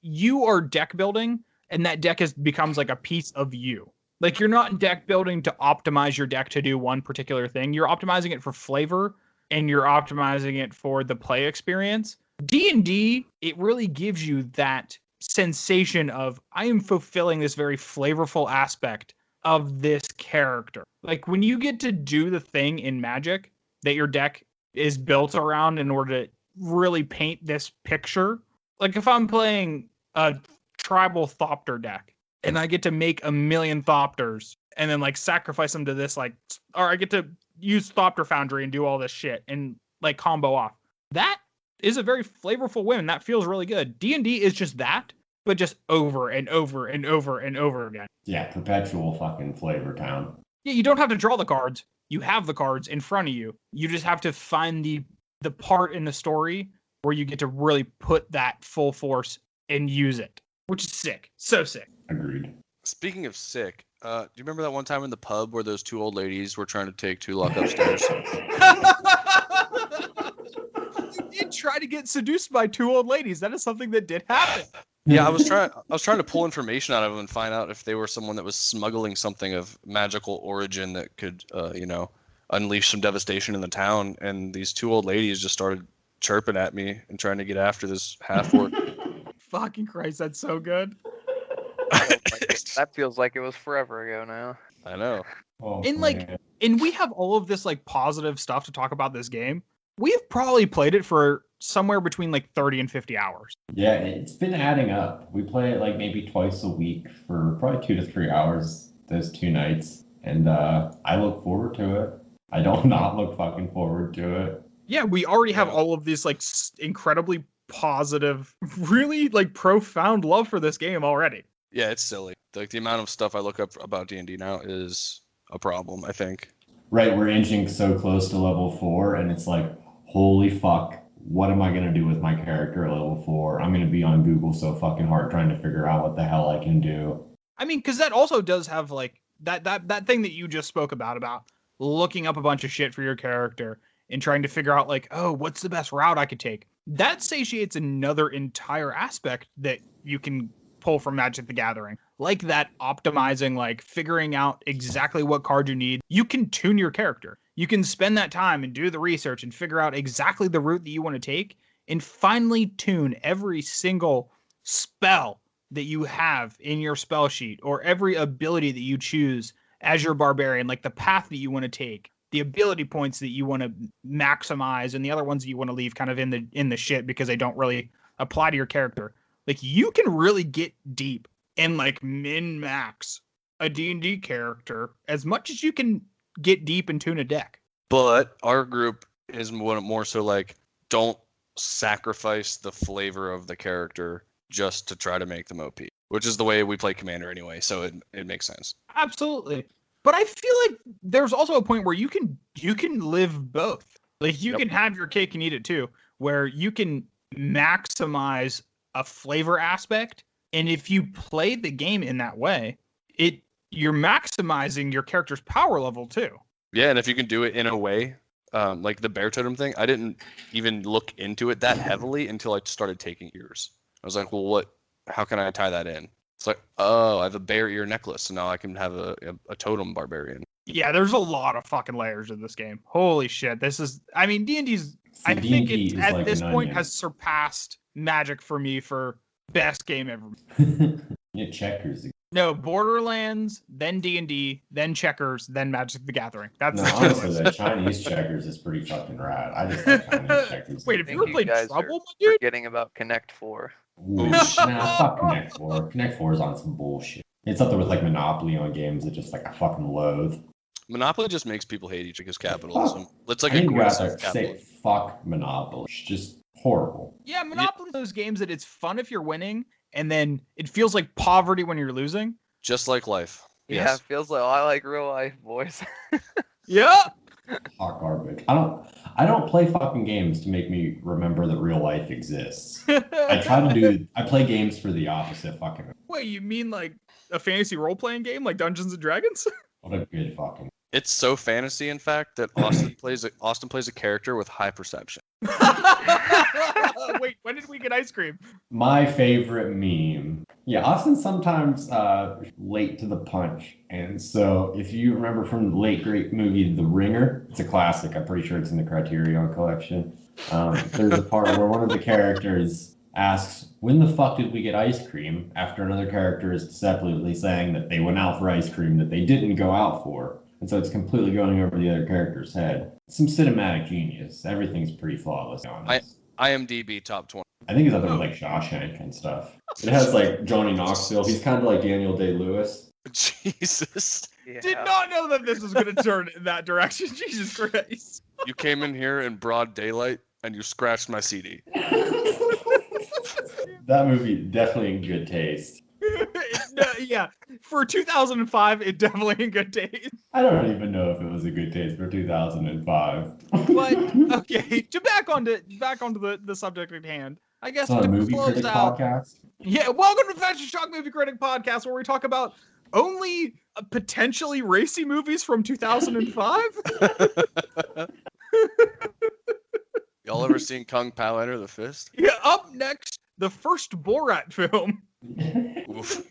you are deck building, and that deck becomes like a piece of you. Like, you're not deck building to optimize your deck to do one particular thing. You're optimizing it for flavor, and you're optimizing it for the play experience. D&D, it really gives you that sensation of, I am fulfilling this very flavorful aspect of this character. Like, when you get to do the thing in Magic that your deck is built around in order to really paint this picture. Like, if I'm playing a tribal Thopter deck, and I get to make 1,000,000 Thopters and then, like, sacrifice them to this, like, or I get to use Thopter Foundry and do all this shit and, like, combo off. That is a very flavorful win. That feels really good. D&D is just that, but just over and over and over and over again. Yeah, perpetual fucking flavor town. Yeah, you don't have to draw the cards. You have the cards in front of you. You just have to find the part in the story where you get to really put that full force and use it, which is sick. So sick. Agreed. Speaking of sick, do you remember that one time in the pub where those two old ladies were trying to take Tulok upstairs? You did try to get seduced by two old ladies. That is something that did happen. Yeah, I was trying to pull information out of them and find out if they were someone that was smuggling something of magical origin that could, unleash some devastation in the town. And these two old ladies just started chirping at me and trying to get after this half-orc. Fucking Christ, that's so good. That feels like it was forever ago now. I know. Oh, And like, man. and we have all of this like positive stuff to talk about this game. We've probably played it for somewhere between like 30 and 50 hours. Yeah, it's been adding up. We play it like maybe twice a week for probably 2 to 3 hours those 2 nights. And I look forward to it. I don't not look fucking forward to it. Yeah, we already have all of these like incredibly positive, really like profound love for this game already. Yeah, it's silly. Like, the amount of stuff I look up about D&D now is a problem, I think. Right, we're inching so close to level 4, and it's like, holy fuck, what am I going to do with my character at level 4? I'm going to be on Google so fucking hard trying to figure out what the hell I can do. I mean, because that also does have like that thing that you just spoke about looking up a bunch of shit for your character and trying to figure out like, oh, what's the best route I could take? That satiates another entire aspect that you can pull from Magic the Gathering. Like that optimizing, like figuring out exactly what card you need. You can tune your character. You can spend that time and do the research and figure out exactly the route that you want to take and finally tune every single spell that you have in your spell sheet or every ability that you choose as your barbarian, like the path that you want to take, the ability points that you want to maximize, and the other ones that you want to leave kind of in the shit because they don't really apply to your character. Like, you can really get deep and like min-max a D&D character as much as you can get deep and tune a deck. But our group is more so like, don't sacrifice the flavor of the character just to try to make them OP, which is the way we play Commander anyway, so it makes sense. Absolutely. But I feel like there's also a point where you can live both. Like, you can have your cake and eat it too, where you can maximize a flavor aspect, and if you play the game in that way, you're maximizing your character's power level too. Yeah, and if you can do it in a way, like the bear totem thing, I didn't even look into it that heavily until I started taking ears. I was like, well, how can I tie that in? It's like, oh, I have a bear ear necklace, so now I can have a totem barbarian. Yeah, there's a lot of fucking layers in this game. Holy shit. D&D's, I think D&D it's is at like this an point onion. has surpassed Magic for me for best game ever. Yeah, checkers. No, Borderlands, then D&D, then Checkers, then Magic the Gathering. That's No, the honestly, the Chinese checkers is pretty fucking rad. I just like Chinese checkers. Wait, I if think you ever you played guys Trouble, are my dude? forgetting about Connect 4. Ooh, nah, fuck Connect 4. Connect 4 is on some bullshit. It's up there with like Monopoly on games that just like I fucking loathe. Monopoly just makes people hate each other's capitalism. It's like I need to go out there aggressive and say, capitalism. fuck Monopoly. It's just horrible. Yeah, Monopoly those games that it's fun if you're winning, and then it feels like poverty when you're losing. Just like life. Yeah, Yes. it feels like I like real life, boys. Yeah. Hot garbage. I don't play fucking games to make me remember that real life exists. I play games for the opposite fucking. Wait, you mean like a fantasy role-playing game like Dungeons and Dragons? What a good fucking. It's so fantasy, in fact, that Austin plays a character with high perception. Wait, when did we get ice cream? My favorite meme. Yeah, Austin's sometimes late to the punch. And so if you remember from the late great movie The Ringer, it's a classic. I'm pretty sure it's in the Criterion collection. There's a part where one of the characters asks, when the fuck did we get ice cream? After another character is deceptively saying that they went out for ice cream that they didn't go out for. And so it's completely going over the other character's head. Some cinematic genius. Everything's pretty flawless, to be honest. IMDb top 20. I think it's up there with like Shawshank and stuff. It has like Johnny Knoxville. He's kind of like Daniel Day-Lewis. Jesus. Yeah. Did not know that this was going to turn in that direction. Jesus Christ. You came in here in broad daylight and you scratched my CD. That movie definitely in good taste. Yeah, for 2005, it definitely in good taste. I don't even know if it was a good taste for 2005. But okay, back onto the subject at hand. I guess It's not to a movie close critic out. podcast. Yeah, welcome to Fashion Shock Movie Critic Podcast, where we talk about only potentially racy movies from 2005. Y'all ever seen Kung Pao Enter the Fist? Yeah, up next, the first Borat film. Oof.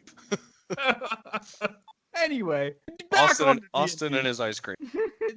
Anyway, back on Austin and his ice cream.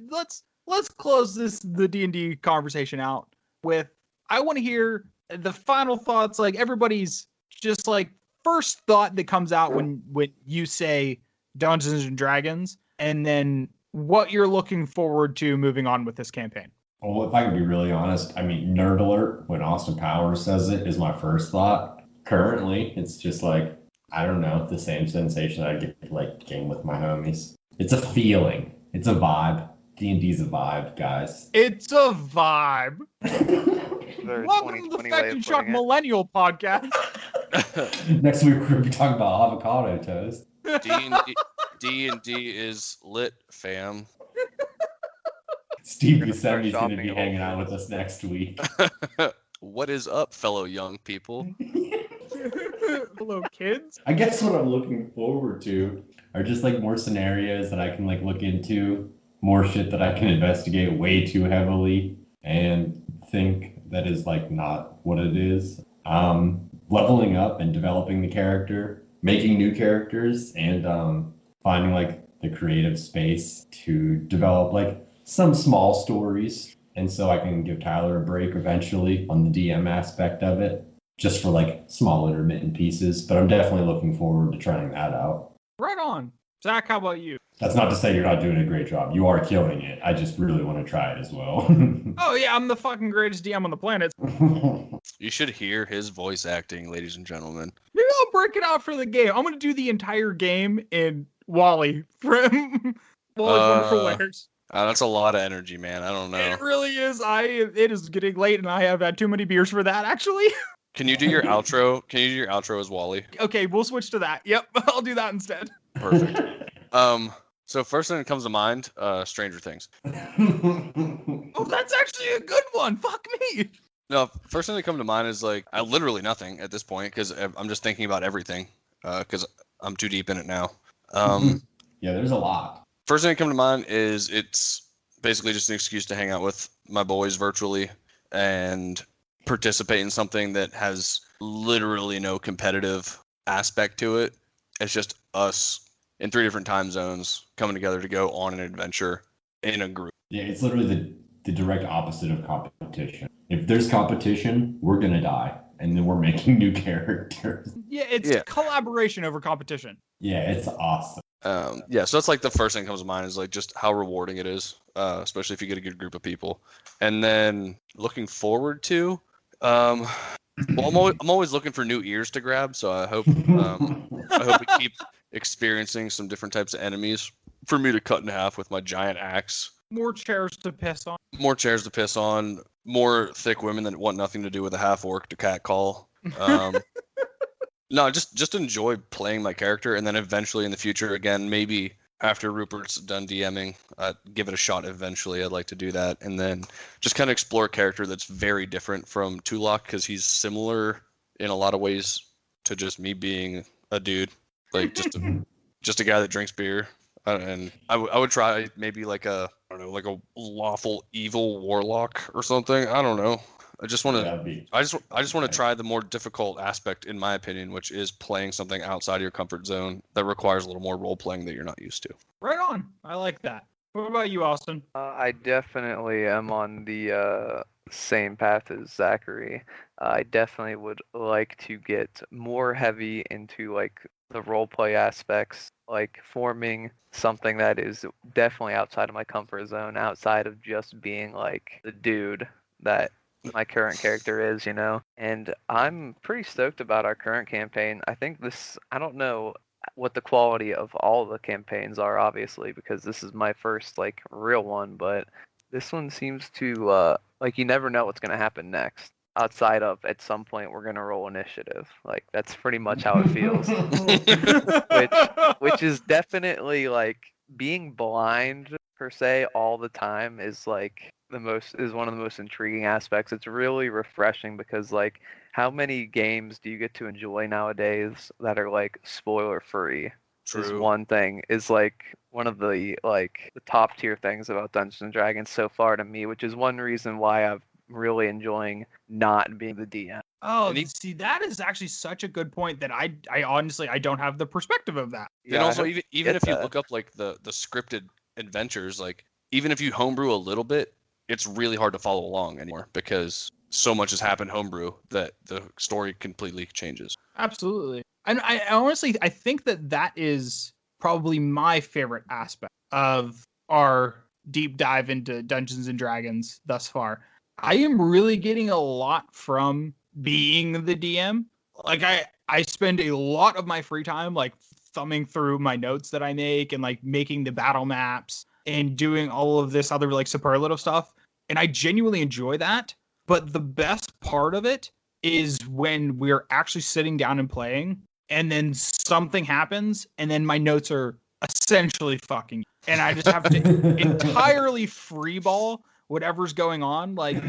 let's close the D&D conversation out with, I want to hear the final thoughts, like everybody's just like first thought that comes out when you say Dungeons and Dragons, and then what you're looking forward to moving on with this campaign. Well, if I can be really honest, I mean, nerd alert, when Austin Powers says it, is my first thought. Currently, it's just like, I don't know, the same sensation I get like game with my homies. It's a feeling. It's a vibe. D&D's a vibe, guys. It's a vibe. Very Welcome to the 2020 way Fashion of Shock putting it. Millennial Podcast. Next week, we're going to be talking about avocado toast. D&D is lit, fam. Steve We're gonna start Buscemi's going to shopping be at Whole hanging out with Foods. us next week. What is up, fellow young people? Hello, kids. I guess what I'm looking forward to are just like more scenarios that I can like look into, more shit that I can investigate way too heavily and think that is like not what it is. Leveling up and developing the character, making new characters, and finding like the creative space to develop like some small stories. And so I can give Tyler a break eventually on the DM aspect of it, just for like small intermittent pieces. But I'm definitely looking forward to trying that out. Right on. Zach, how about you? That's not to say you're not doing a great job. You are killing it. I just really want to try it as well. Oh yeah, I'm the fucking greatest DM on the planet. You should hear his voice acting, ladies and gentlemen. Maybe I'll break it out for the game. I'm gonna do the entire game in Wally from Wally's Wonderful Wares. That's a lot of energy, man. I don't know. It really is. It is getting late, and I have had too many beers for that. Actually. Can you do your outro? Can you do your outro as Wally? Okay, we'll switch to that. Yep, I'll do that instead. Perfect. So first thing that comes to mind, Stranger Things. Oh, that's actually a good one. Fuck me. No, first thing that comes to mind is like literally nothing at this point because I'm just thinking about everything because I'm too deep in it now. Yeah, there's a lot. First thing that comes to mind is it's basically just an excuse to hang out with my boys virtually and participate in something that has literally no competitive aspect to it. It's just us in 3 different time zones coming together to go on an adventure in a group. Yeah, it's literally the direct opposite of competition. If there's competition, we're going to die. And then we're making new characters. Yeah, it's collaboration over competition. Yeah, it's awesome. Yeah, so that's like the first thing that comes to mind is like just how rewarding it is, especially if you get a good group of people. And then looking forward to, well, I'm always looking for new ears to grab, so I hope we keep experiencing some different types of enemies for me to cut in half with my giant axe More chairs to piss on. More chairs to piss on. More thick women that want nothing to do with a half orc to catcall. No, just enjoy playing my character, and then eventually in the future, again, maybe after Rupert's done DMing, give it a shot eventually. I'd like to do that, and then just kind of explore a character that's very different from Tulok, because he's similar in a lot of ways to just me being a dude, like just a guy that drinks beer. And I would try maybe like a lawful evil warlock or something. I don't know. I just want to. I just want to try the more difficult aspect, in my opinion, which is playing something outside of your comfort zone that requires a little more role playing that you're not used to. Right on. I like that. What about you, Austin? I definitely am on the same path as Zachary. I definitely would like to get more heavy into like the role play aspects, like forming something that is definitely outside of my comfort zone, outside of just being like the dude that my current character is, and I'm pretty stoked about our current campaign. I think I don't know what the quality of all the campaigns are, obviously, because this is my first like real one, but this one seems to like you never know what's going to happen next, outside of at some point we're going to roll initiative. Like that's pretty much how it feels. which is definitely like being blind per se all the time is like one of the most intriguing aspects. It's really refreshing because like how many games do you get to enjoy nowadays that are like spoiler free? Is one thing, is like one of the like the top tier things about Dungeons and Dragons so far to me, which is one reason why I'm really enjoying not being the DM. Oh, see, that is actually such a good point that I honestly I don't have the perspective of that. Yeah, and also even if you look up like the scripted adventures, like even if you homebrew a little bit, it's really hard to follow along anymore because so much has happened homebrew that the story completely changes. Absolutely. And I honestly, I think that is probably my favorite aspect of our deep dive into Dungeons and Dragons thus far. I am really getting a lot from being the DM. Like I spend a lot of my free time like thumbing through my notes that I make and like making the battle maps and doing all of this other like superlative stuff. And I genuinely enjoy that. But the best part of it is when we're actually sitting down and playing and then something happens and then my notes are essentially fucking and I just have to entirely freeball whatever's going on. Like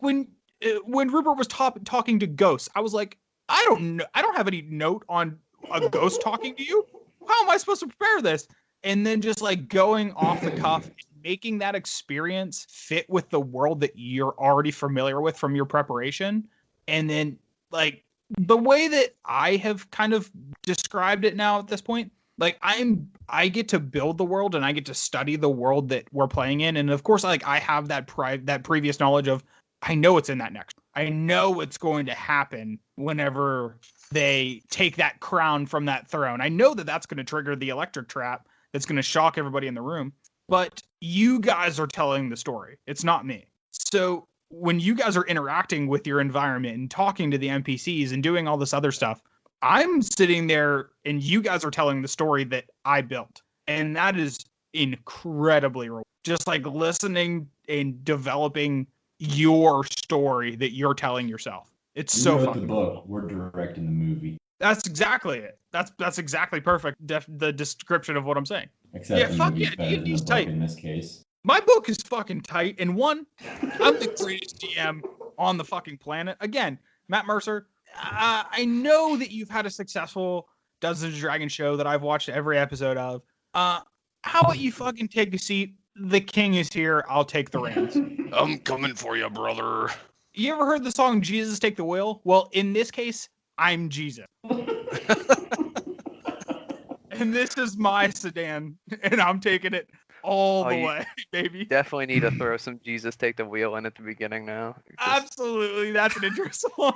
when Rupert was talking to ghosts, I was like, I don't know. I don't have any note on a ghost talking to you. How am I supposed to prepare this? And then just like going off the cuff, making that experience fit with the world that you're already familiar with from your preparation. And then like the way that I have kind of described it now at this point, like I get to build the world and I get to study the world that we're playing in. And of course, like I have that previous knowledge of, I know it's in that next. I know what's going to happen whenever they take that crown from that throne. I know that that's going to trigger the electric trap that's going to shock everybody in the room. But you guys are telling the story. It's not me. So when you guys are interacting with your environment and talking to the NPCs and doing all this other stuff, I'm sitting there and you guys are telling the story that I built. And that is incredibly rewarding. Just like listening and developing your story that you're telling yourself. It's so fun. The book, we're directing the movie. That's exactly it. That's exactly perfect. The description of what I'm saying. Except yeah, the fuck movie's yeah, better than D&D's the book tight. in this case. My book is fucking tight. And one, I'm the greatest DM on the fucking planet. Again, Matt Mercer, I know that you've had a successful Dungeons and Dragons show that I've watched every episode of. How about you fucking take a seat? The king is here. I'll take the reins. I'm coming for you, brother. You ever heard the song Jesus Take the Wheel? Well, in this case, I'm Jesus. And this is my sedan, and I'm taking it all the way, baby. Definitely need to throw some Jesus Take the Wheel in at the beginning now. Absolutely. That's an intro song.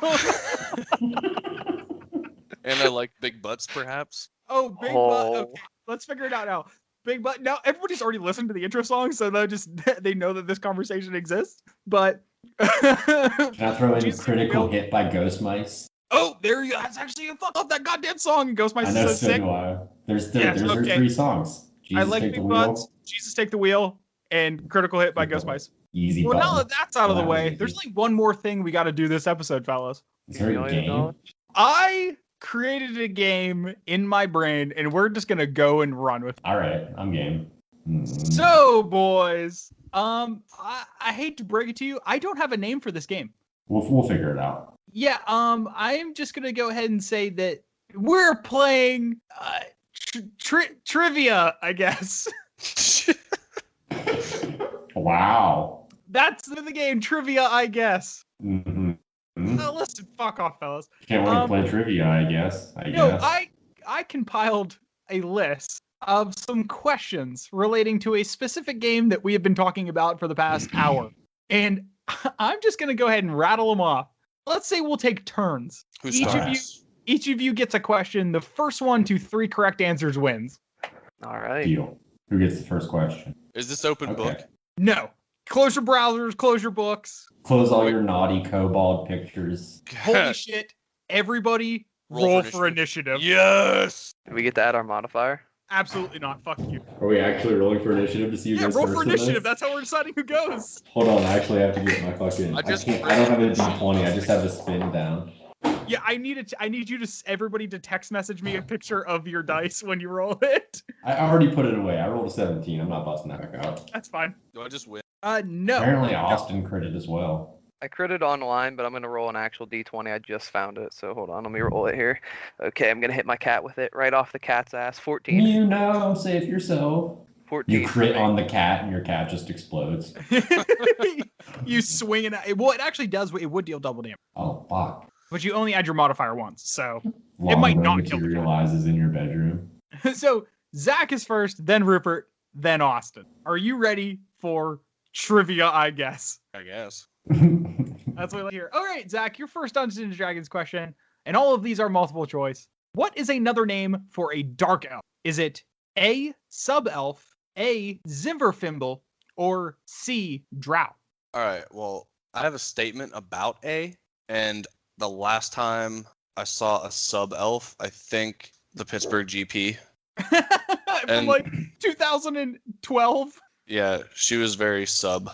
And I like big butts, perhaps. Oh, big butt. Okay, let's figure it out now. Big butt. Now, everybody's already listened to the intro song, so they know that this conversation exists. But can I throw in a critical hit by Ghost Mice? Oh, there you go. That's actually a fuck off that goddamn song. Ghost Mice I know, is so sick. do I. There's 3 songs. Jesus I like Take big the butts. Wheel. Jesus Take the Wheel. and critical hit by Ghost Mice. Easy. Well, now button. that that's out of the Well, that was way, easy. there's like one more thing we got to do this episode, fellas. Is there a Million game? dollars? I created a game in my brain, and we're just gonna go and run with it. All right, I'm game. So, boys, I hate to break it to you, I don't have a name for this game. We'll figure it out. Yeah, I'm just gonna go ahead and say that we're playing trivia, I guess. Wow. That's the game, trivia, I guess. Mm-hmm. Listen, fuck off, fellas. Can't wait to play trivia, I guess. No, I compiled a list of some questions relating to a specific game that we have been talking about for the past hour. And I'm just going to go ahead and rattle them off. Let's say we'll take turns. Who Each starts? of you gets a question. The first one to 3 correct answers wins. All right. Deal. Who gets the first question? Is this open Okay. book? No. Close your browsers, close your books. Close all your naughty kobold pictures. Holy shit. Everybody roll for initiative. Yes. Do we get to add our modifier? Absolutely not. Fuck you. Are we actually rolling for initiative to see who Yeah, goes roll first for in this? initiative. That's how we're deciding who goes. Hold on, I actually have to get my fucking. I I just don't have a D20. I just have the spin down. Yeah, I need you to everybody to text message me a picture of your dice when you roll it. I already put it away. I rolled a 17. I'm not busting that back out. That's fine. Do I just win? No. Apparently, Austin critted as well. I critted online, but I'm going to roll an actual d20. I just found it, so hold on. Let me roll it here. Okay, I'm going to hit my cat with it right off the cat's ass. 14. You know, save yourself. 14. You crit on the cat, and your cat just explodes. You swing it. Well, it actually does. It would deal double damage, Oh fuck! but you only add your modifier once. So, Longbow might not kill the cat. materializes in your bedroom. so Zach is first, then Rupert, then Austin. Are you ready for trivia? I guess I guess. that's what I like here. All right, Zach, your first Dungeons and Dragons question, and all of these are multiple choice. What is another name for a dark elf? Is it A, sub-elf, A, Zimverfimble, or C, drow? All right. Well, I have a statement about A, and the last time I saw a sub elf, I think the Pittsburgh GP. From And- like 2012. Yeah, she was very sub,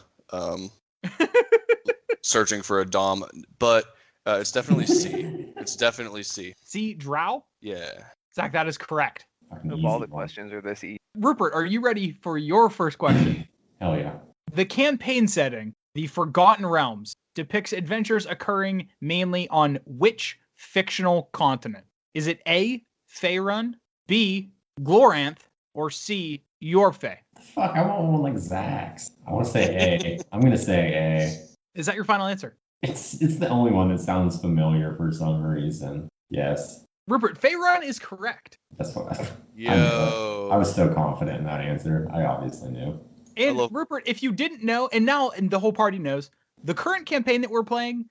searching for a dom, but it's definitely C. It's definitely C. C, drow? Yeah. Zach, that is correct. Fucking Of easy all the one. questions are this easy. Rupert, are you ready for your first question? Hell yeah. The campaign setting, The Forgotten Realms, depicts adventures occurring mainly on which fictional continent? Is it A, Faerun, B, Gloranth, or C, Yorfe? Fuck, I want one like Zach's. I want to say A. I'm gonna say A. Is that your final answer? It's the only one that sounds familiar for some reason. Yes, Rupert, Faerun is correct. that's what. I Yo. was so confident in that answer. I obviously knew. And love- Rupert, if you didn't know, and the whole party knows, the current campaign that we're playing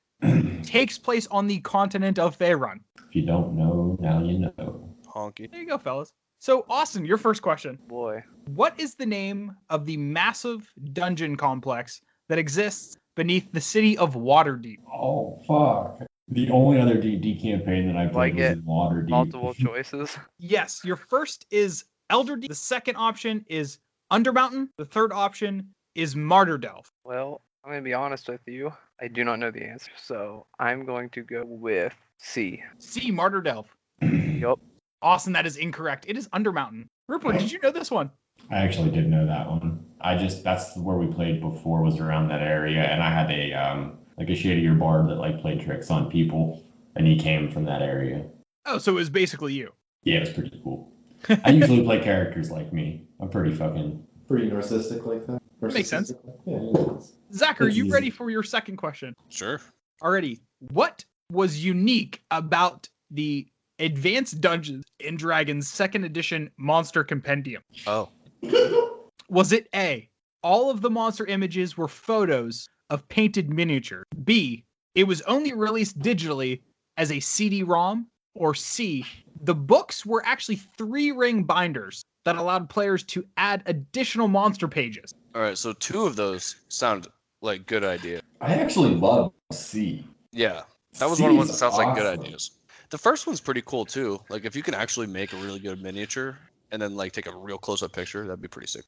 takes place on the continent of Faerun. If you don't know, now you know. Honky. There you go, fellas. So, Austin, your first question. Boy. What is the name of the massive dungeon complex that exists beneath the city of Waterdeep? Oh fuck! The only other D&D campaign that I played was get in Waterdeep. Multiple choices. Yes, your first is Elderdeep. The second option is Undermountain. The third option is Martyrdelf. Well, I'm going to be honest with you. I do not know the answer, so I'm going to go with C. C, Martyrdelf. Yup. Austin, that is incorrect. It is Undermountain. Rupert, did you know this one? I actually did know that one. That's where we played before, was around that area, and I had a shadier bard that like played tricks on people, and he came from that area. Oh, so it was basically you. Yeah, it was pretty cool. I usually play characters like me. I'm pretty narcissistic like that. Makes sense. Yeah, yeah. Zach, are It's you easy. ready for your second question? Sure. Alrighty. What was unique about the Advanced Dungeons and Dragons 2nd edition Monster Compendium? Oh. Was it A, all of the monster images were photos of painted miniature? B, it was only released digitally as a CD-ROM? Or C, the books were actually 3-ring binders that allowed players to add additional monster pages? All right. So 2 of those sound like good idea. I actually love C. Yeah. That was one of the ones that C's sounds like good awesome. ideas. The first one's pretty cool too. Like if you can actually make a really good miniature and then like take a real close-up picture, that'd be pretty sick.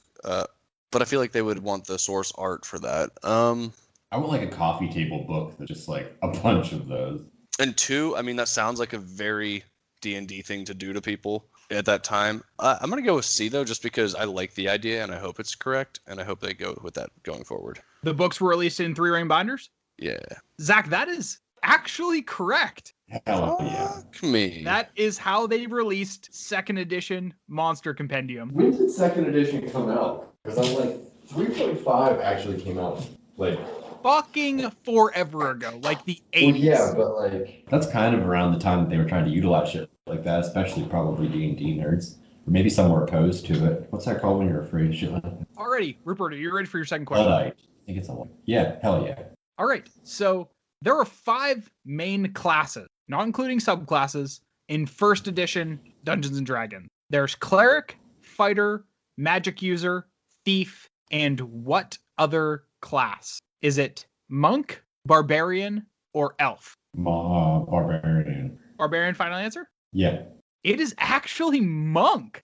but I feel like they would want the source art for that. I want like a coffee table book that's just like a bunch of those. And 2, I mean, that sounds like a very D&D thing to do to people at that time. I'm gonna go with C though, just because I like the idea and I hope it's correct, and I hope they go with that going forward. The books were released in 3-ring binders. Yeah. Zach, that is actually correct. Hell yeah. Fuck me. That is how they released 2nd edition Monster Compendium. When did 2nd edition come out? Because I'm like, 3.5 actually came out like. Fucking forever ago, like the 80s. Well, yeah, but like. That's kind of around the time that they were trying to utilize shit like that, especially probably D&D nerds. Or maybe some were opposed to it. What's that called when you're afraid of shit like that? Alrighty, Rupert, are you ready for your second question? Luddite. I think it's a yeah, hell yeah. All right, so there are 5 main classes, not including subclasses, in 1st edition Dungeons & Dragons. There's Cleric, Fighter, Magic User, Thief, and what other class? Is it Monk, Barbarian, or Elf? Barbarian. Barbarian, final answer? Yeah. It is actually Monk.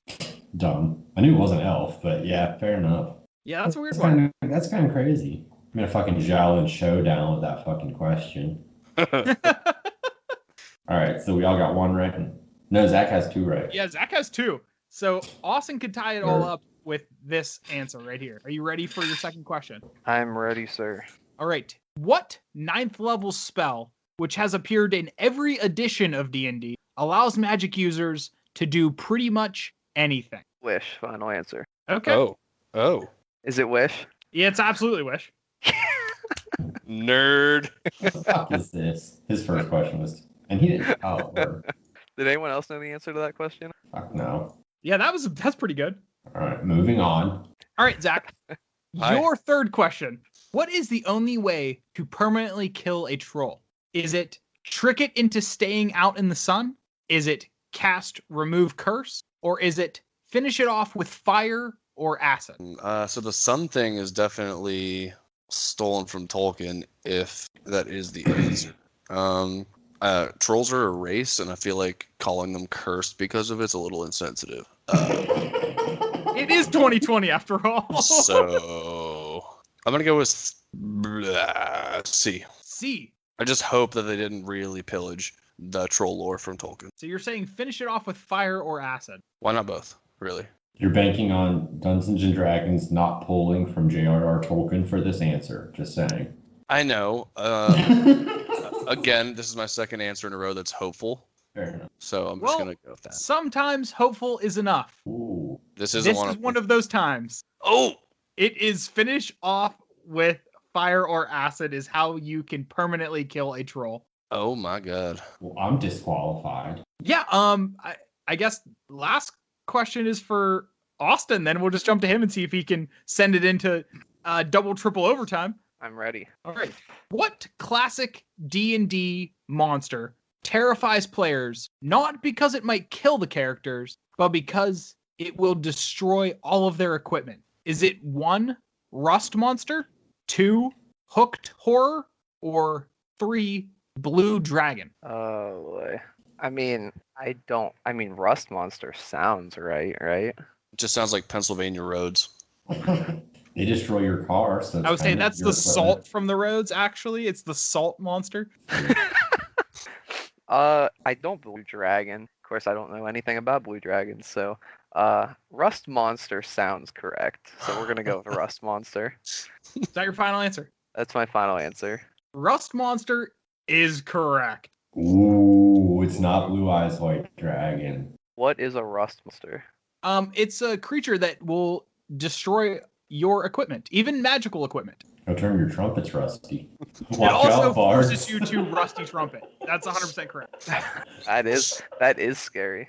Dumb. I knew it wasn't elf, but yeah, fair enough. Yeah, that's a weird one. That's kind of crazy. I'm gonna fucking Jalen showdown with that fucking question. All right, so we all got 1 right. No, Zach has 2 right. Yeah, Zach has 2. So Austin could tie it all up with this answer right here. Are you ready for your second question? I'm ready, sir. All right. What 9th level spell, which has appeared in every edition of D&D, allows magic users to do pretty much anything? Wish, final answer. Okay. Oh. Is it Wish? Yeah, it's absolutely Wish. Nerd. What the fuck is this? His first question was, and he didn't. Oh, word. Did anyone else know the answer to that question? Fuck no. Yeah, that's pretty good. All right, moving on. All right, Zach. Hi. Your third question. What is the only way to permanently kill a troll? Is it trick it into staying out in the sun? Is it cast remove curse? Or is it finish it off with fire or acid? So the sun thing is definitely stolen from Tolkien, if that is the answer. Trolls are a race, and I feel like calling them cursed because of it's a little insensitive. It is 2020 after all. So I'm gonna go with C. C. I just hope that they didn't really pillage the troll lore from Tolkien. So you're saying finish it off with fire or acid? Why not both? Really? You're banking on Dungeons and Dragons not pulling from J.R.R. Tolkien for this answer. Just saying. I know. Again, this is my second answer in a row that's hopeful. Fair enough. So I'm just gonna go with that. Sometimes hopeful is enough. Ooh. This isn't This is one of those times. Oh, It is finish off with fire or acid is how you can permanently kill a troll. oh my God. Well, I'm disqualified. Yeah, I guess last question is for Austin, then we'll just jump to him and see if he can send it into double, triple overtime. I'm ready. All right. What classic D&D monster terrifies players not because it might kill the characters, but because it will destroy all of their equipment? Is it 1, Rust Monster, 2, Hooked Horror, or 3, Blue Dragon? Oh boy. I mean, Rust Monster sounds right? It just sounds like Pennsylvania roads. They destroy your car, so I would say kind of that's your the salt from the roads, actually. It's the salt monster. I don't Blue Dragon. Of course, I don't know anything about Blue Dragons, so Rust Monster sounds correct. So we're gonna go with Rust Monster. Is that your final answer? That's my final answer. Rust Monster is correct. Ooh, it's not Blue Eyes White Dragon. What is a Rust Monster? It's a creature that will destroy your equipment, even magical equipment. Go turn your trumpets rusty. It Watch also out, Bard. forces you to rusty trumpet. That's 100% correct. That is scary.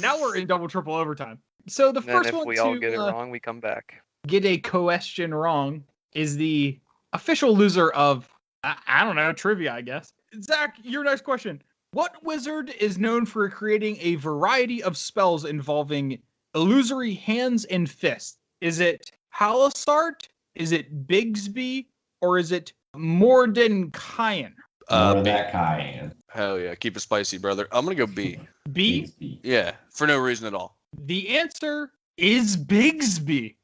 Now we're in double, triple overtime. So the And then first if one we to all get it wrong, we come back. get a question wrong is the official loser of, I don't know, trivia, I guess. Zach, your next question. What wizard is known for creating a variety of spells involving illusory hands and fists? Is it Halasart? Is it Bigsby? Or is it Mordenkainen? More B. of that cayenne. Hell yeah, keep it spicy, brother. I'm gonna go B. B? Bigsby. Yeah, for no reason at all. The answer is Bigsby.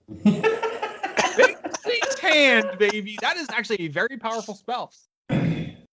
Saint's hand, baby. That is actually a very powerful spell.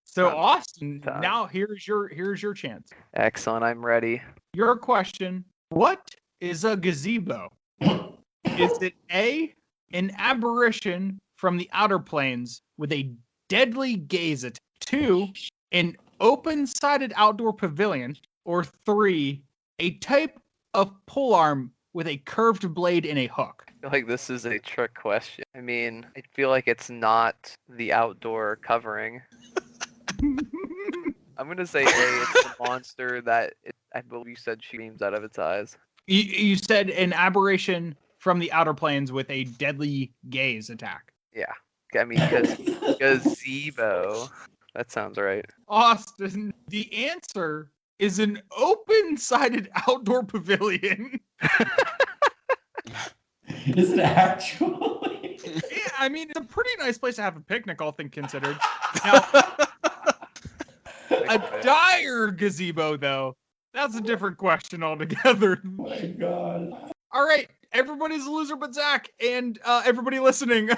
So Austin, Time. now here's your chance. Excellent, I'm ready. Your question: what is a gazebo? Is it A, an apparition from the outer planes with a deadly gaze at 2, an open-sided outdoor pavilion, or 3, a type of polearm with a curved blade and a hook? I feel like this is a trick question. I mean, I feel like it's not the outdoor covering. I'm gonna say A, it's the monster that I believe you said she beams out of its eyes. You said an aberration from the outer planes with a deadly gaze attack. Yeah. I mean, gazebo. That sounds right. Austin, the answer is an open-sided outdoor pavilion. Is it actually? Yeah, I mean, it's a pretty nice place to have a picnic, all things considered. Now, a dire gazebo, though, that's a different question altogether. Oh my god. All right, everybody's a loser but Zach, and everybody listening.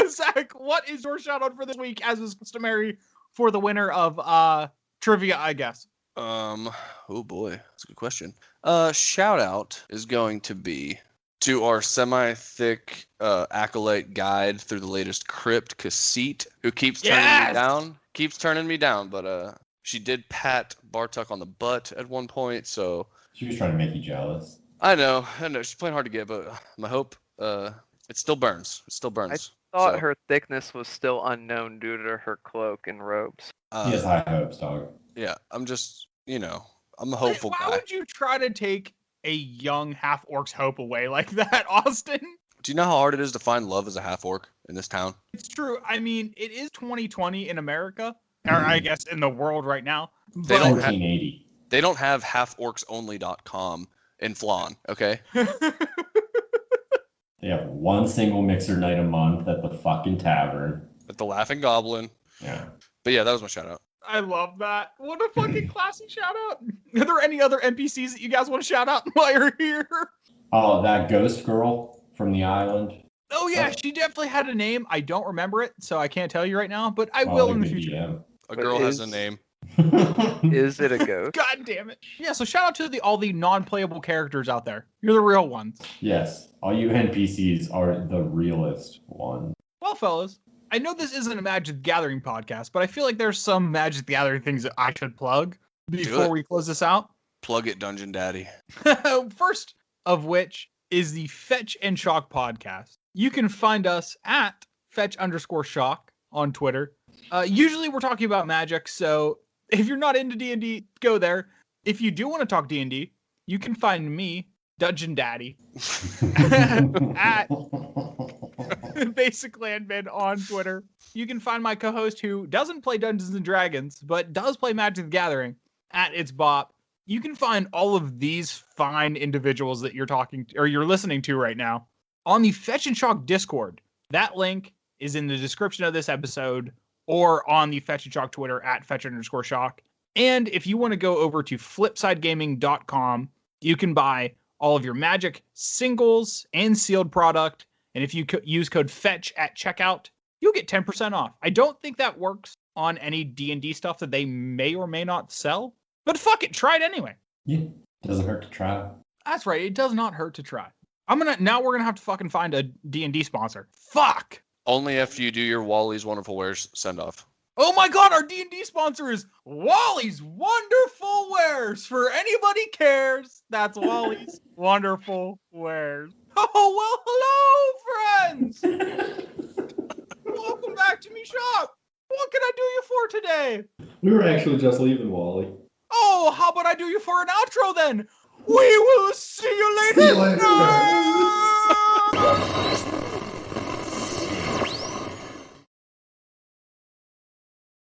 Zach, what is your shout out for this week, as is customary for the winner of trivia, I guess? Oh boy, that's a good question. Shout out is going to be to our semi-thick acolyte guide through the latest crypt, Cassette, who keeps turning me down. Keeps turning me down, but she did pat Bartok on the butt at one point, so She was trying to make you jealous. I know, she's playing hard to get, but my hope, it still burns. It still burns. Thought her thickness was still unknown due to her cloak and robes. He has high hopes, dog. Yeah, I'm just, I'm a hopeful Why guy. would you try to take a young half-orc's hope away like that, Austin? Do you know how hard it is to find love as a half-orc in this town? It's true. I mean, it is 2020 in America, or I guess in the world right now. They But don't 1480. They don't have halforcsonly.com in Flan, okay? They have one single mixer night a month at the fucking tavern. At the Laughing Goblin. Yeah. But yeah, that was my shout out. I love that. What a fucking classy shout out. Are there any other NPCs that you guys want to shout out while you're here? Oh, that ghost girl from the island. Oh yeah, she definitely had a name. I don't remember it, so I can't tell you right now, but I Oh, will the in the good future. A But girl has a is- name. DM. Is it a ghost? God damn it. Yeah, so shout out to all the non-playable characters out there. You're the real ones. Yes, all you NPCs are the realest ones. Well, fellas, I know this isn't a Magic the Gathering podcast, but I feel like there's some Magic the Gathering things that I should plug before it. we close this out. Plug it, Dungeon Daddy. First of which is the Fetch and Shock podcast. You can find us at Fetch_Shock on Twitter. Usually we're talking about Magic, so if you're not into D&D, go there. If you do want to talk D&D, you can find me, Dungeon Daddy, at Basic Landman on Twitter. You can find my co-host who doesn't play Dungeons and Dragons, but does play Magic the Gathering, at It's Bop. You can find all of these fine individuals that you're talking to, or you're listening to right now on the Fetch and Shock Discord. That link is in the description of this episode or on the Fetch and Shock Twitter at Fetch_Shock. And if you want to go over to flipsidegaming.com, you can buy all of your Magic singles and sealed product. And if you use code FETCH at checkout, you'll get 10% off. I don't think that works on any D&D stuff that they may or may not sell. But fuck it, try it anyway. Yeah, doesn't hurt to try. That's right, it does not hurt to try. Now we're gonna have to fucking find a D&D sponsor. Fuck! Only after you do your Wally's Wonderful Wares send off. Oh my god, our D&D sponsor is Wally's Wonderful Wares. For anybody cares, that's Wally's Wonderful Wares. Oh, well, hello, friends! Welcome back to me shop. What can I do you for today? We were actually just leaving, Wally. Oh, how about I do you for an outro then? We will see you later. See you later. Night!